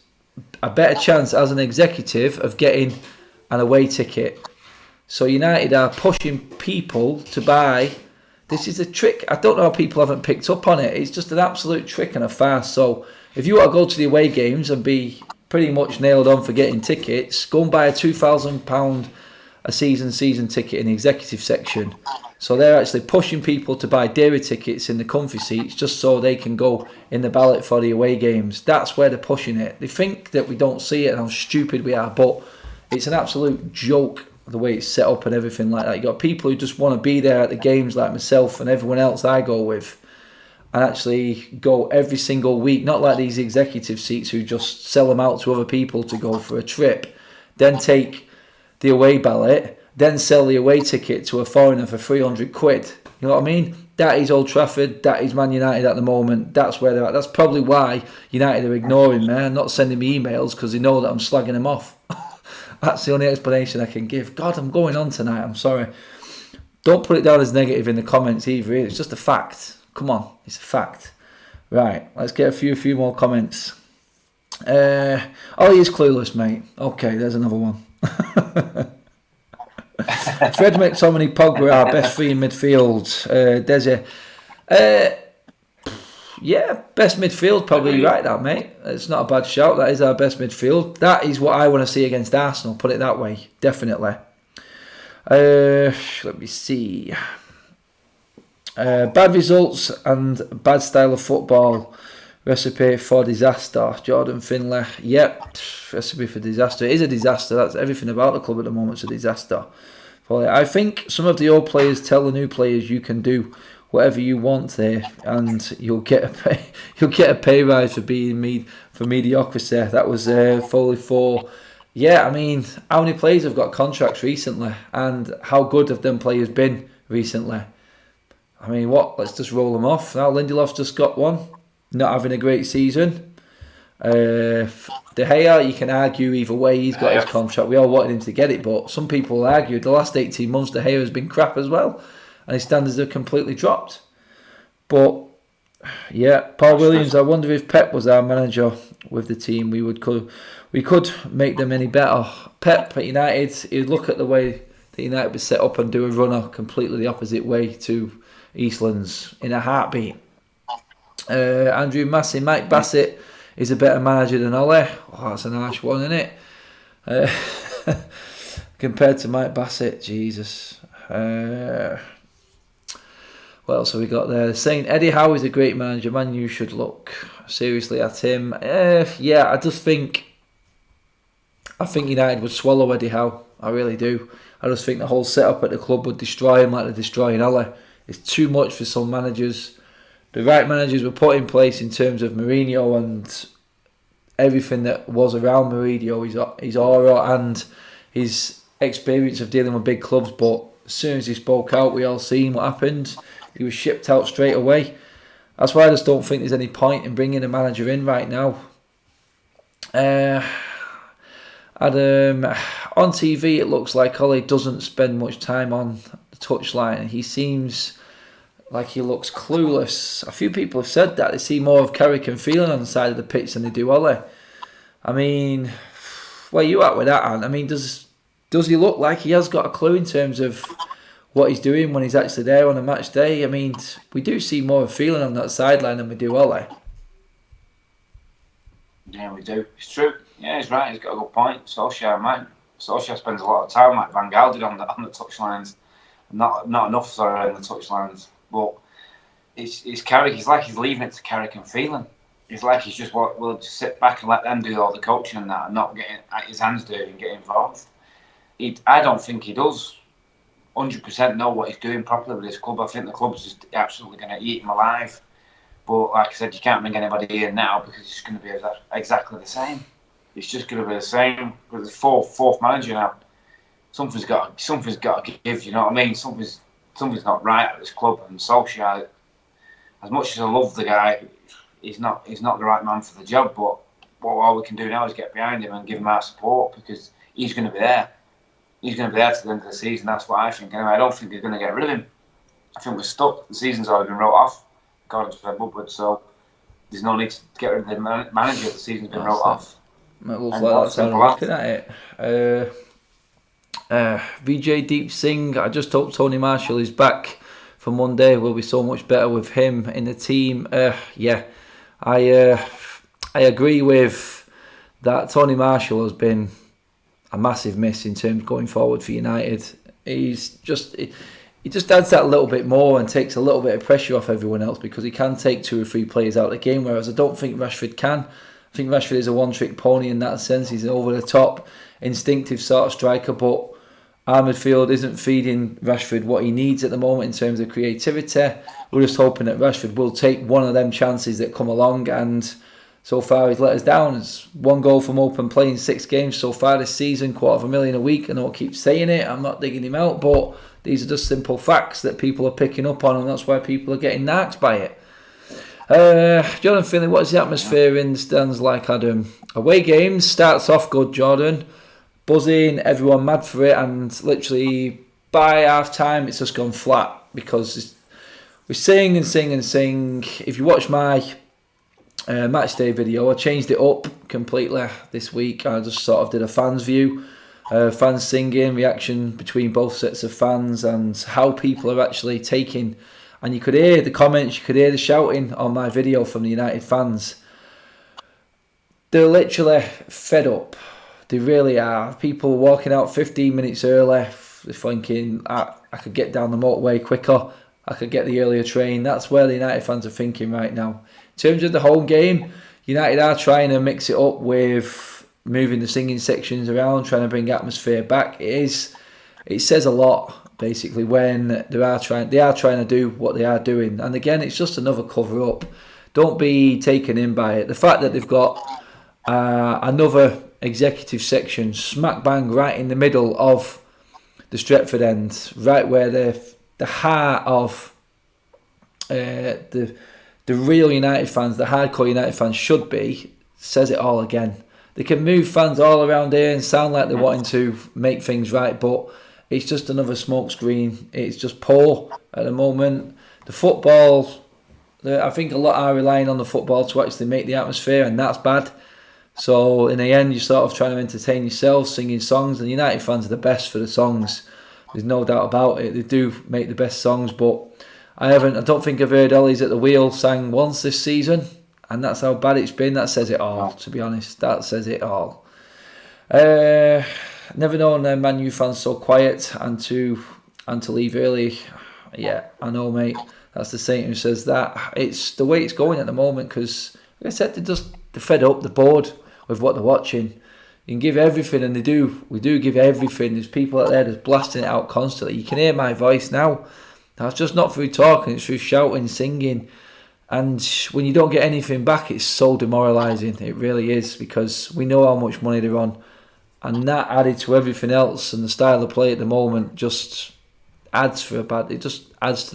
a better chance as an executive of getting an away ticket. So United are pushing people to buy. This is a trick. I don't know how people haven't picked up on it. It's just an absolute trick and a farce. So if you want to go to the away games and be pretty much nailed on for getting tickets, go and buy a £2,000 a season ticket in the executive section. So they're actually pushing people to buy dearer tickets in the comfy seats just so they can go in the ballot for the away games. That's where they're pushing it. They think that we don't see it and how stupid we are, but it's an absolute joke the way it's set up and everything like that. You got people who just want to be there at the games, like myself and everyone else I go with, and actually go every single week, not like these executive seats who just sell them out to other people to go for a trip, then take the away ballot, then sell the away ticket to a foreigner for £300. You know what I mean? That is Old Trafford, that is Man United at the moment. That's where they're at. That's probably why United are ignoring me and not sending me emails, because they know that I'm slagging them off. That's the only explanation I can give. God, I'm going on tonight, I'm sorry. Don't put it down as negative in the comments either. It's just a fact. Come on, it's a fact. Right, let's get a few more comments. Oh, he's clueless, mate. Okay, there's another one. Fred McTominay, Pogba are best three in midfield. Desi. Yeah, best midfield, probably right, that, mate. It's not a bad shout. That is our best midfield. That is what I want to see against Arsenal, put it that way. Definitely. Let me see. Bad results and bad style of football. Recipe for disaster. Jordan Finlay. Yep, recipe for disaster. It is a disaster. That's everything about the club at the moment. It's a disaster. I think some of the old players tell the new players you can do whatever you want there, and you'll get a pay rise for being for mediocrity. That was Foley 4. Yeah, I mean, how many players have got contracts recently, and how good have them players been recently? I mean, what? Let's just roll them off. Now Lindelof's just got one, not having a great season. De Gea, you can argue either way. He's got his contract. We all wanted him to get it, but some people argued the last 18 months De Gea has been crap as well, and his standards have completely dropped. But yeah, Paul Williams. I wonder if Pep was our manager with the team, we could make them any better. Pep at United, he'd look at the way that United was set up and do a runner completely the opposite way to Eastlands in a heartbeat. Andrew Massey, Mike Bassett is a better manager than Ole. Oh, that's an harsh one, isn't it? Compared to Mike Bassett, Jesus. What else have we got there? Saying Eddie Howe is a great manager. Man, you should look seriously at him. Yeah, I think United would swallow Eddie Howe. I really do. I just think the whole setup at the club would destroy him like they're destroying Ole. It's too much for some managers. The right managers were put in place in terms of Mourinho and everything that was around Mourinho, his aura and his experience of dealing with big clubs. But as soon as he spoke out, we all seen what happened. He was shipped out straight away. That's why I just don't think there's any point in bringing a manager in right now. Adam, on TV, it looks like Ole doesn't spend much time on the touchline. He seems like he looks clueless. A few people have said that. They see more of Carrick and Phelan on the side of the pitch than they do Ole. I mean, where you at with that, Ant? I mean, does he look like he has got a clue in terms of what he's doing when he's actually there on a match day? I mean, we do see more of Phelan on that sideline than we do Ole. Yeah, we do. It's true. Yeah, he's right. He's got a good point. Solskjaer spends a lot of time like Van Gaal did on the touchlines. Not enough, sorry, on the touchlines. But it's Carrick. He's like he's leaving it to Carrick and Phelan. It's like he's just will just sit back and let them do all the coaching and that, and not getting his hands dirty and get involved. I don't think he does 100% know what he's doing properly with this club. I think the club's just absolutely going to eat him alive. But like I said, you can't bring anybody in now because it's going to be exactly the same. It's just going to be the same. With the fourth manager now, something's got to give. You know what I mean? Something's not right at this club. And Solskjaer, as much as I love the guy, he's not the right man for the job. But all we can do now is get behind him and give him our support because he's going to be there. He's going to be there to the end of the season. That's what I think. Anyway, I don't think they're going to get rid of him. I think we're stuck. The season's already been wrote off, according to Ed Woodward. So there's no need to get rid of the manager. The season's been wrote off. It looks like that's how I'm looking at it. VJ Deep Singh, I just hope Tony Marshall is back for Monday. We'll be so much better with him in the team. Yeah, I agree with that. Tony Marshall has been a massive miss in terms of going forward for United. He just adds that little bit more and takes a little bit of pressure off everyone else because he can take 2 or 3 players out of the game, whereas I don't think Rashford can. I think Rashford is a one-trick pony in that sense. He's an over-the-top, instinctive sort of striker, but our midfield isn't feeding Rashford what he needs at the moment in terms of creativity. We're just hoping that Rashford will take one of them chances that come along, and so far he's let us down. It's 1 goal from open play in 6 games so far this season, $250,000 a week. I know I keep saying it, I'm not digging him out, but these are just simple facts that people are picking up on, and that's why people are getting narked by it. Jordan Finley, what's the atmosphere in the stands like, Adam? Away games starts off good, Jordan. Buzzing, everyone mad for it, and literally by half time it's just gone flat because we sing and sing and sing. If you watch my match day video, I changed it up completely this week. I just sort of did a fans view, fans singing, reaction between both sets of fans, and how people are actually taking. And you could hear the comments, you could hear the shouting on my video from the United fans. They're literally fed up. They really are. People walking out 15 minutes early, they're thinking, I could get down the motorway quicker, I could get the earlier train. That's where the United fans are thinking right now. In terms of the home game, United are trying to mix it up with moving the singing sections around, trying to bring atmosphere back. It says a lot. Basically, when they are trying to do what they are doing, and again, it's just another cover up. Don't be taken in by it. The fact that they've got another executive section smack bang right in the middle of the Stretford end, right where the heart of the real United fans, the hardcore United fans should be, says it all again. They can move fans all around here and sound like they're wanting to make things right, but it's just another smokescreen. It's just poor at the moment. The football, I think a lot are relying on the football to actually make the atmosphere, and that's bad. So in the end, you're sort of trying to entertain yourself, singing songs, and United fans are the best for the songs. There's no doubt about it. They do make the best songs, but I don't think I've heard Ollie's at the Wheel sang once this season, and that's how bad it's been. That says it all, to be honest. That says it all. Never known a Man U fans so quiet and to leave early. Yeah, I know, mate. That's the Saint who says that. It's the way it's going at the moment because, like I said, they're fed up, they're bored with what they're watching. You can give everything, and they do. We do give everything. There's people out there that's blasting it out constantly. You can hear my voice now. That's just not through talking, it's through shouting, singing. And when you don't get anything back, it's so demoralising. It really is, because we know how much money they're on. And that added to everything else, and the style of play at the moment just adds to the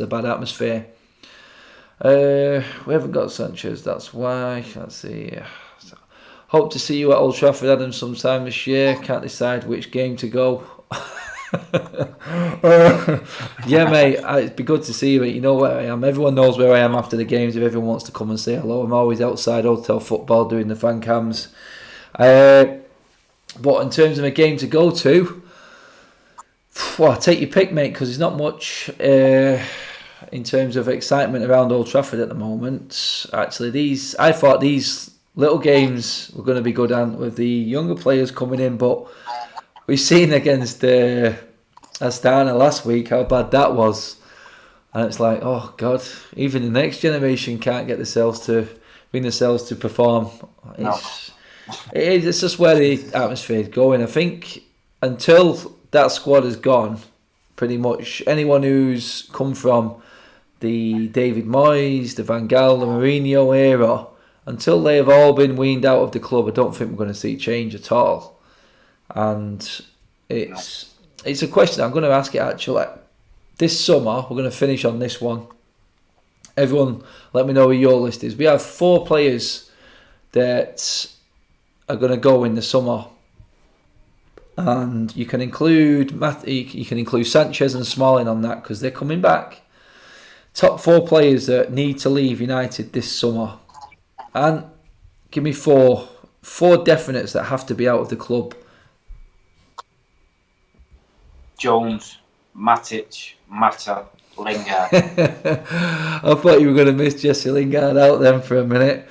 bad atmosphere. We haven't got Sanchez, that's why. Let's see. Hope to see you at Old Trafford, Adam, sometime this year. Can't decide which game to go. Yeah, mate, it'd be good to see you, mate. You know where I am. Everyone knows where I am after the games. If everyone wants to come and say hello, I'm always outside Hotel Football doing the fan cams. But in terms of a game to go to, well, take your pick, mate, because there's not much in terms of excitement around Old Trafford at the moment. Actually, I thought these little games were going to be good, and with the younger players coming in, but we've seen against Astana last week how bad that was, and it's like, oh God, even the next generation can't get themselves to perform. It's just where the atmosphere is going. I think until that squad is gone, pretty much anyone who's come from the David Moyes, the Van Gaal, the Mourinho era, until they have all been weaned out of the club, I don't think we're going to see change at all. And it's a question I'm going to ask you actually. This summer, we're going to finish on this one. Everyone, let me know who your list is. We have 4 players that are going to go in the summer, and you can include Sanchez and Smalling on that because they're coming back. Top 4 players that need to leave United this summer, and give me four definites that have to be out of the club. Jones, Matic, Mata, Lingard. I thought you were going to miss Jesse Lingard out then for a minute.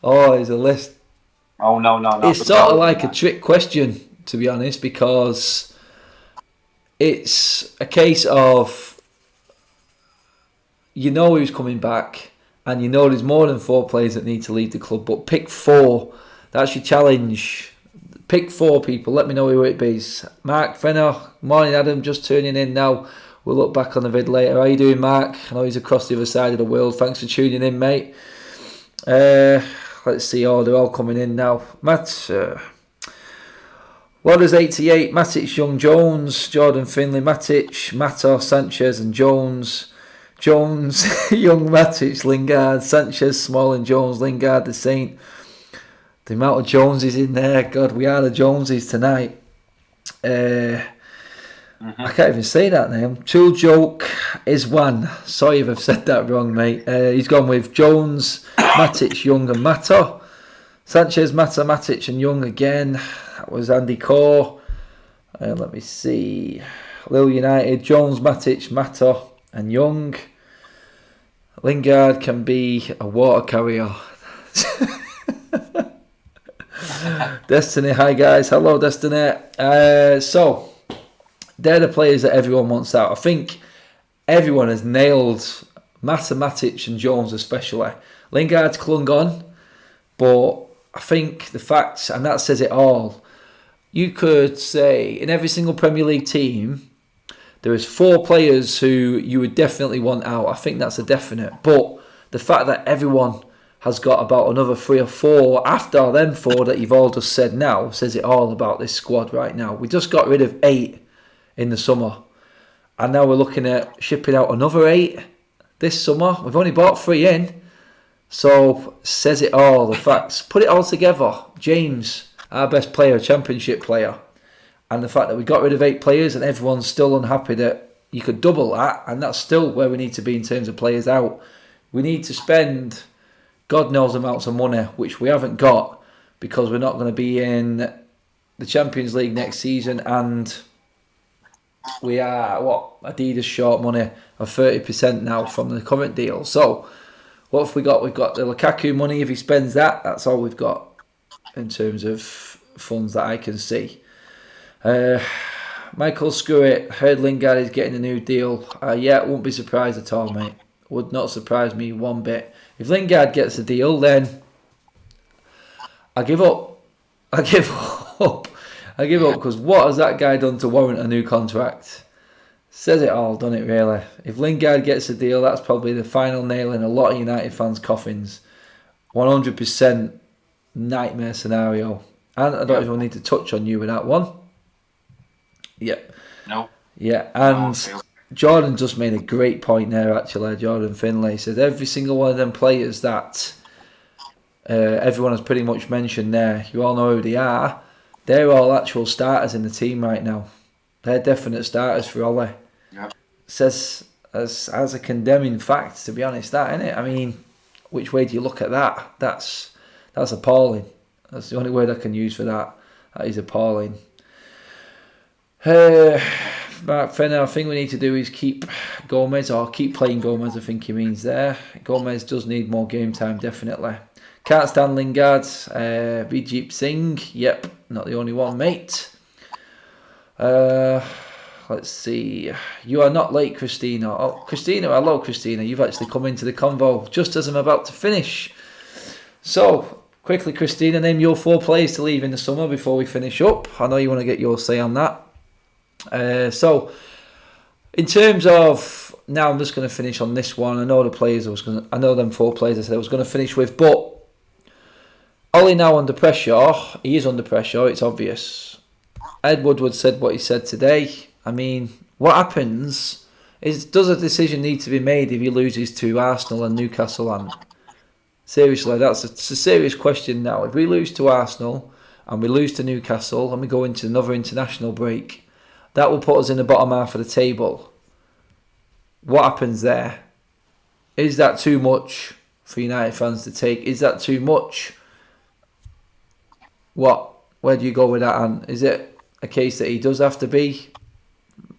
Oh, there's a list. Oh, no. It's sort of like a trick question, to be honest, because it's a case of you know who's coming back, and you know there's more than 4 players that need to leave the club, but pick 4. That's your challenge. Pick 4 people. Let me know who it be. Mark Fenner. Morning, Adam. Just tuning in now. We'll look back on the vid later. How you doing, Mark? I know he's across the other side of the world. Thanks for tuning in, mate. Let's see. Oh, they're all coming in now. Matt. What is 88? Matic, Young, Jones, Jordan Finlay, Matic, Mata, Sanchez and Jones, Young, Matic, Lingard, Sanchez, Smalling, Jones, Lingard, the Saint. The amount of Joneses in there, God, we are the Joneses tonight. I can't even say that name. Tool Joke is one. Sorry if I've said that wrong, mate. He's gone with Jones, Matic, Young and Mata. Sanchez, Mata, Matic and Young again. That was Andy Core. Let me see. Lille United, Jones, Matic, Mata and Young. Lingard can be a water carrier. Destiny, hi guys. Hello, Destiny. So, they're the players that everyone wants out. I think everyone has nailed Mata, Matic and Jones especially. Lingard's clung on, but I think the facts, and that says it all. You could say in every single Premier League team, there is 4 players who you would definitely want out. I think that's a definite. But the fact that everyone has got about another 3 or 4 after them 4 that you've all just said now says it all about this squad right now. We just got rid of 8 in the summer, and now we're looking at shipping out another 8 this summer. We've only bought 3 in. So, says it all, the facts. Put it all together. James, our best player, championship player. And the fact that we got rid of 8 players and everyone's still unhappy that you could double that, and that's still where we need to be in terms of players out. We need to spend God knows amounts of money, which we haven't got, because we're not going to be in the Champions League next season, and we are, Adidas short money of 30% now from the current deal. So, what have we got? We've got the Lukaku money. If he spends that, that's all we've got in terms of funds that I can see. Michael Skewett, heard Lingard is getting a new deal. Yeah, won't be surprised at all, mate. Would not surprise me one bit. If Lingard gets a deal, then I give up. I give up because what has that guy done to warrant a new contract? Says it all, doesn't it, really? If Lingard gets a deal, that's probably the final nail in a lot of United fans' coffins. 100% nightmare scenario. And I don't even need to touch on you with that one. Yeah. No. Yeah, and Jordan just made a great point there, actually. Jordan Finlay says every single one of them players that everyone has pretty much mentioned there, you all know who they are. They're all actual starters in the team right now. They're definite starters for Ole. Yeah. Says as a condemning fact, to be honest, that, isn't it? I mean, which way do you look at that? That's appalling. That's the only word I can use for that. That is appalling. Mark Fenner, I think we need to do is keep Gomez, or keep playing Gomez, I think he means there. Gomez does need more game time, definitely. Can't stand Lingard. Vijay Singh, yep, not the only one, mate. Let's see. You are not late, Christina. Oh, Christina, hello, Christina. You've actually come into the convo just as I'm about to finish. So, quickly, Christina, name your 4 players to leave in the summer before we finish up. I know you want to get your say on that. So, in terms of, now I'm just going to finish on this one. I know the players I know them 4 players I said I was going to finish with, but Ollie now under pressure. He is under pressure, it's obvious. Ed Woodward said what he said today. I mean, what happens is, does a decision need to be made if he loses to Arsenal and Newcastle? And seriously, it's a serious question now. If we lose to Arsenal and we lose to Newcastle and we go into another international break, that will put us in the bottom half of the table. What happens there? Is that too much for United fans to take? Is that too much? What? Where do you go with that? And is it a case that he does have to be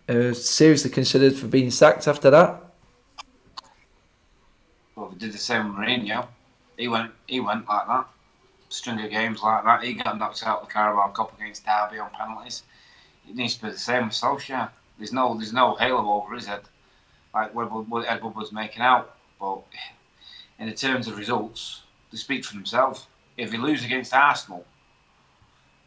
seriously considered for being sacked after that? Well, we did the same with Mourinho. He went like that. String of games like that. He got knocked out of the Carabao Cup against Derby on penalties. It needs to be the same with Solskjaer. There's no halo over his head, like what Ed Woodward's making out. But in the terms of results, they speak for themselves. If we lose against Arsenal,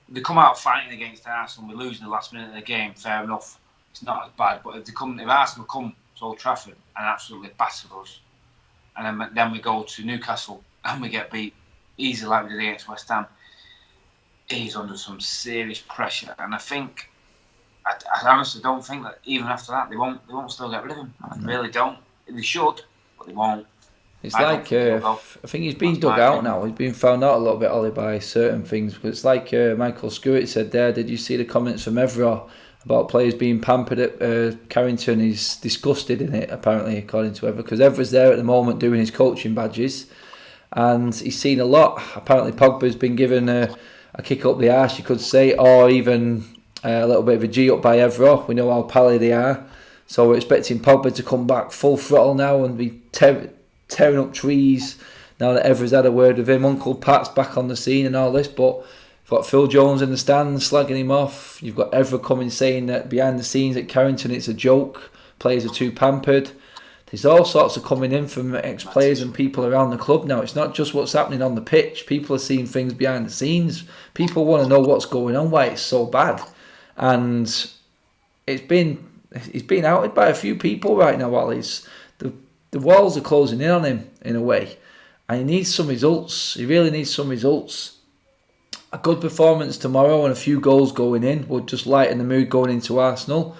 they come out fighting against Arsenal, we lose in the last minute of the game, fair enough. It's not as bad. But if Arsenal come to Old Trafford and absolutely batter us, and then we go to Newcastle and we get beat easy like we did against West Ham, he's under some serious pressure. And I think, I honestly don't think that even after that they won't still get rid of him. I really don't. They should, but they won't. It's I think he's been dug out now. He's been found out a little bit, Ollie, by certain things. But it's like Michael Skewett said there. Did you see the comments from Evra about players being pampered at Carrington? He's disgusted in it, apparently, according to Evra, because Evra's there at the moment doing his coaching badges, and he's seen a lot. Apparently, Pogba's been given a kick up the arse, you could say, or even a little bit of a G up by Evra. We know how pally they are, so we're expecting Pogba to come back full throttle now and be tearing up trees now that Evra's had a word with him. Uncle Pat's back on the scene and all this, but you've got Phil Jones in the stands slagging him off. You've got Evra coming saying that behind the scenes at Carrington it's a joke, players are too pampered. There's all sorts of coming in from ex-players and people around the club now. It's not just what's happening on the pitch. People are seeing things behind the scenes. People want to know what's going on, why it's so bad. And he's been outed by a few people right now, Wally's. The walls are closing in on him in a way, and he needs some results. He really needs some results. A good performance tomorrow and a few goals going in would just lighten the mood going into Arsenal.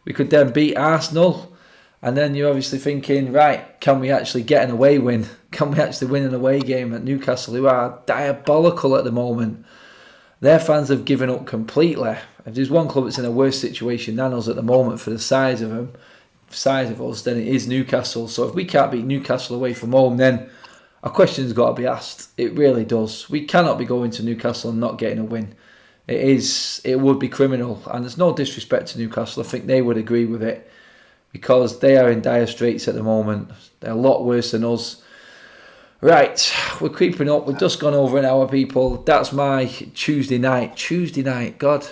We could then beat Arsenal, And then you're obviously thinking, right, can we actually get an away win? Can we actually win an away game at Newcastle, who are diabolical at the moment? Their fans have given up completely. If there's one club that's in a worse situation than us at the moment for the size of us, then it is Newcastle. So if we can't beat Newcastle away from home, then a question's got to be asked. It really does. We cannot be going to Newcastle and not getting a win. It would be criminal. And there's no disrespect to Newcastle. I think they would agree with it, because they are in dire straits at the moment. They're a lot worse than us. Right, we're creeping up. We've just gone over an hour, people. That's my Tuesday night. God,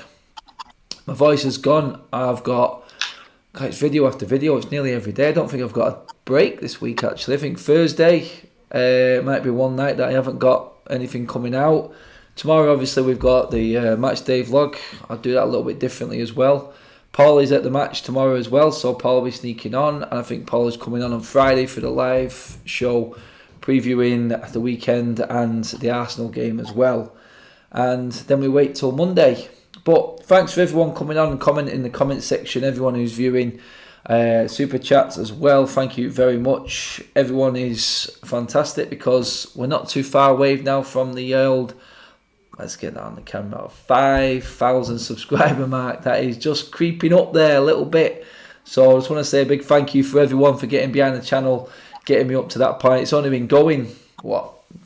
my voice is gone. I've got it's video after video. It's nearly every day. I don't think I've got a break this week, actually. I think Thursday might be one night that I haven't got anything coming out. Tomorrow, obviously, we've got the match day vlog. I'll do that a little bit differently as well. Paul is at the match tomorrow as well, so Paul will be sneaking on. And I think Paul is coming on Friday for the live show, previewing the weekend and the Arsenal game as well. And then we wait till Monday. But thanks for everyone coming on and commenting in the comment section, everyone who's viewing, super chats as well. Thank you very much. Everyone is fantastic, because we're not too far away now from the old, let's get that on the camera, 5,000 subscriber mark. That is just creeping up there a little bit. So I just want to say a big thank you for everyone for getting behind the channel, getting me up to that point. It's only been going,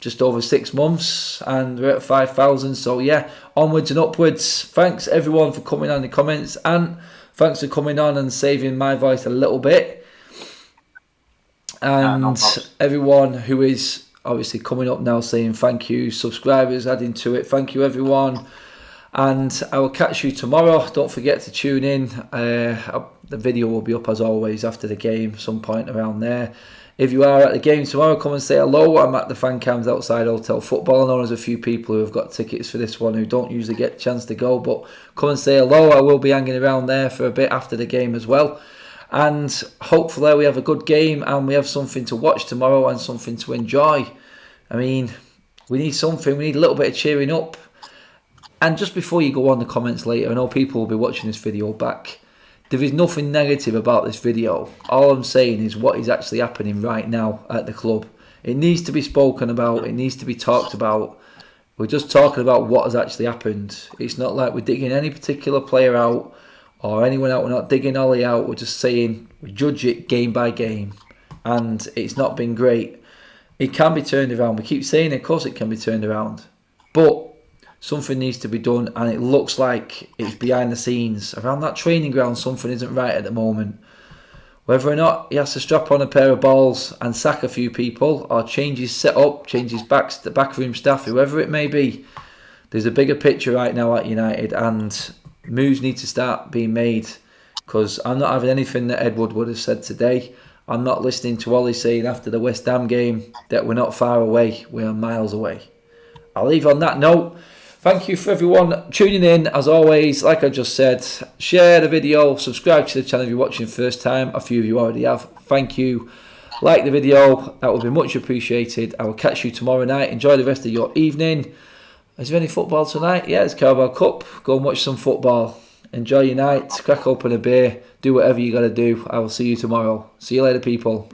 just over 6 months, and we're at 5,000. So yeah, onwards and upwards. Thanks everyone for coming on in the comments, and thanks for coming on and saving my voice a little bit. And everyone who is obviously coming up now saying thank you, subscribers adding to it, thank you everyone. And I will catch you tomorrow. Don't forget to tune in. The video will be up as always after the game, some point around there. If you are at the game tomorrow, come and say hello. I'm at the fan cams outside Hotel Football. I know there's a few people who have got tickets for this one who don't usually get a chance to go, but come and say hello. I will be hanging around there for a bit after the game as well. And hopefully we have a good game and we have something to watch tomorrow and something to enjoy. I mean, we need something. We need a little bit of cheering up. And just before you go on the comments later, I know people will be watching this video back. There is nothing negative about this video. All I'm saying is what is actually happening right now at the club. It needs to be spoken about. It needs to be talked about. We're just talking about what has actually happened. It's not like we're digging any particular player out or anyone out. We're not digging Ollie out. We're just saying we judge it game by game. And it's not been great. It can be turned around. We keep saying, of course it can be turned around. But something needs to be done, and it looks like it's behind the scenes. Around that training ground, something isn't right at the moment. Whether or not he has to strap on a pair of balls and sack a few people, or change his setup, change his backroom staff, whoever it may be, there's a bigger picture right now at United, and moves need to start being made. Because I'm not having anything that Ed Woodward has said today. I'm not listening to Ollie saying after the West Ham game that we're not far away, we're miles away. I'll leave on that note. Thank you for everyone tuning in. As always, like I just said, share the video, subscribe to the channel if you're watching first time. A few of you already have. Thank you. Like the video. That would be much appreciated. I will catch you tomorrow night. Enjoy the rest of your evening. Is there any football tonight? Yeah, it's Carabao Cup. Go and watch some football. Enjoy your night. Crack open a beer. Do whatever you got to do. I will see you tomorrow. See you later, people.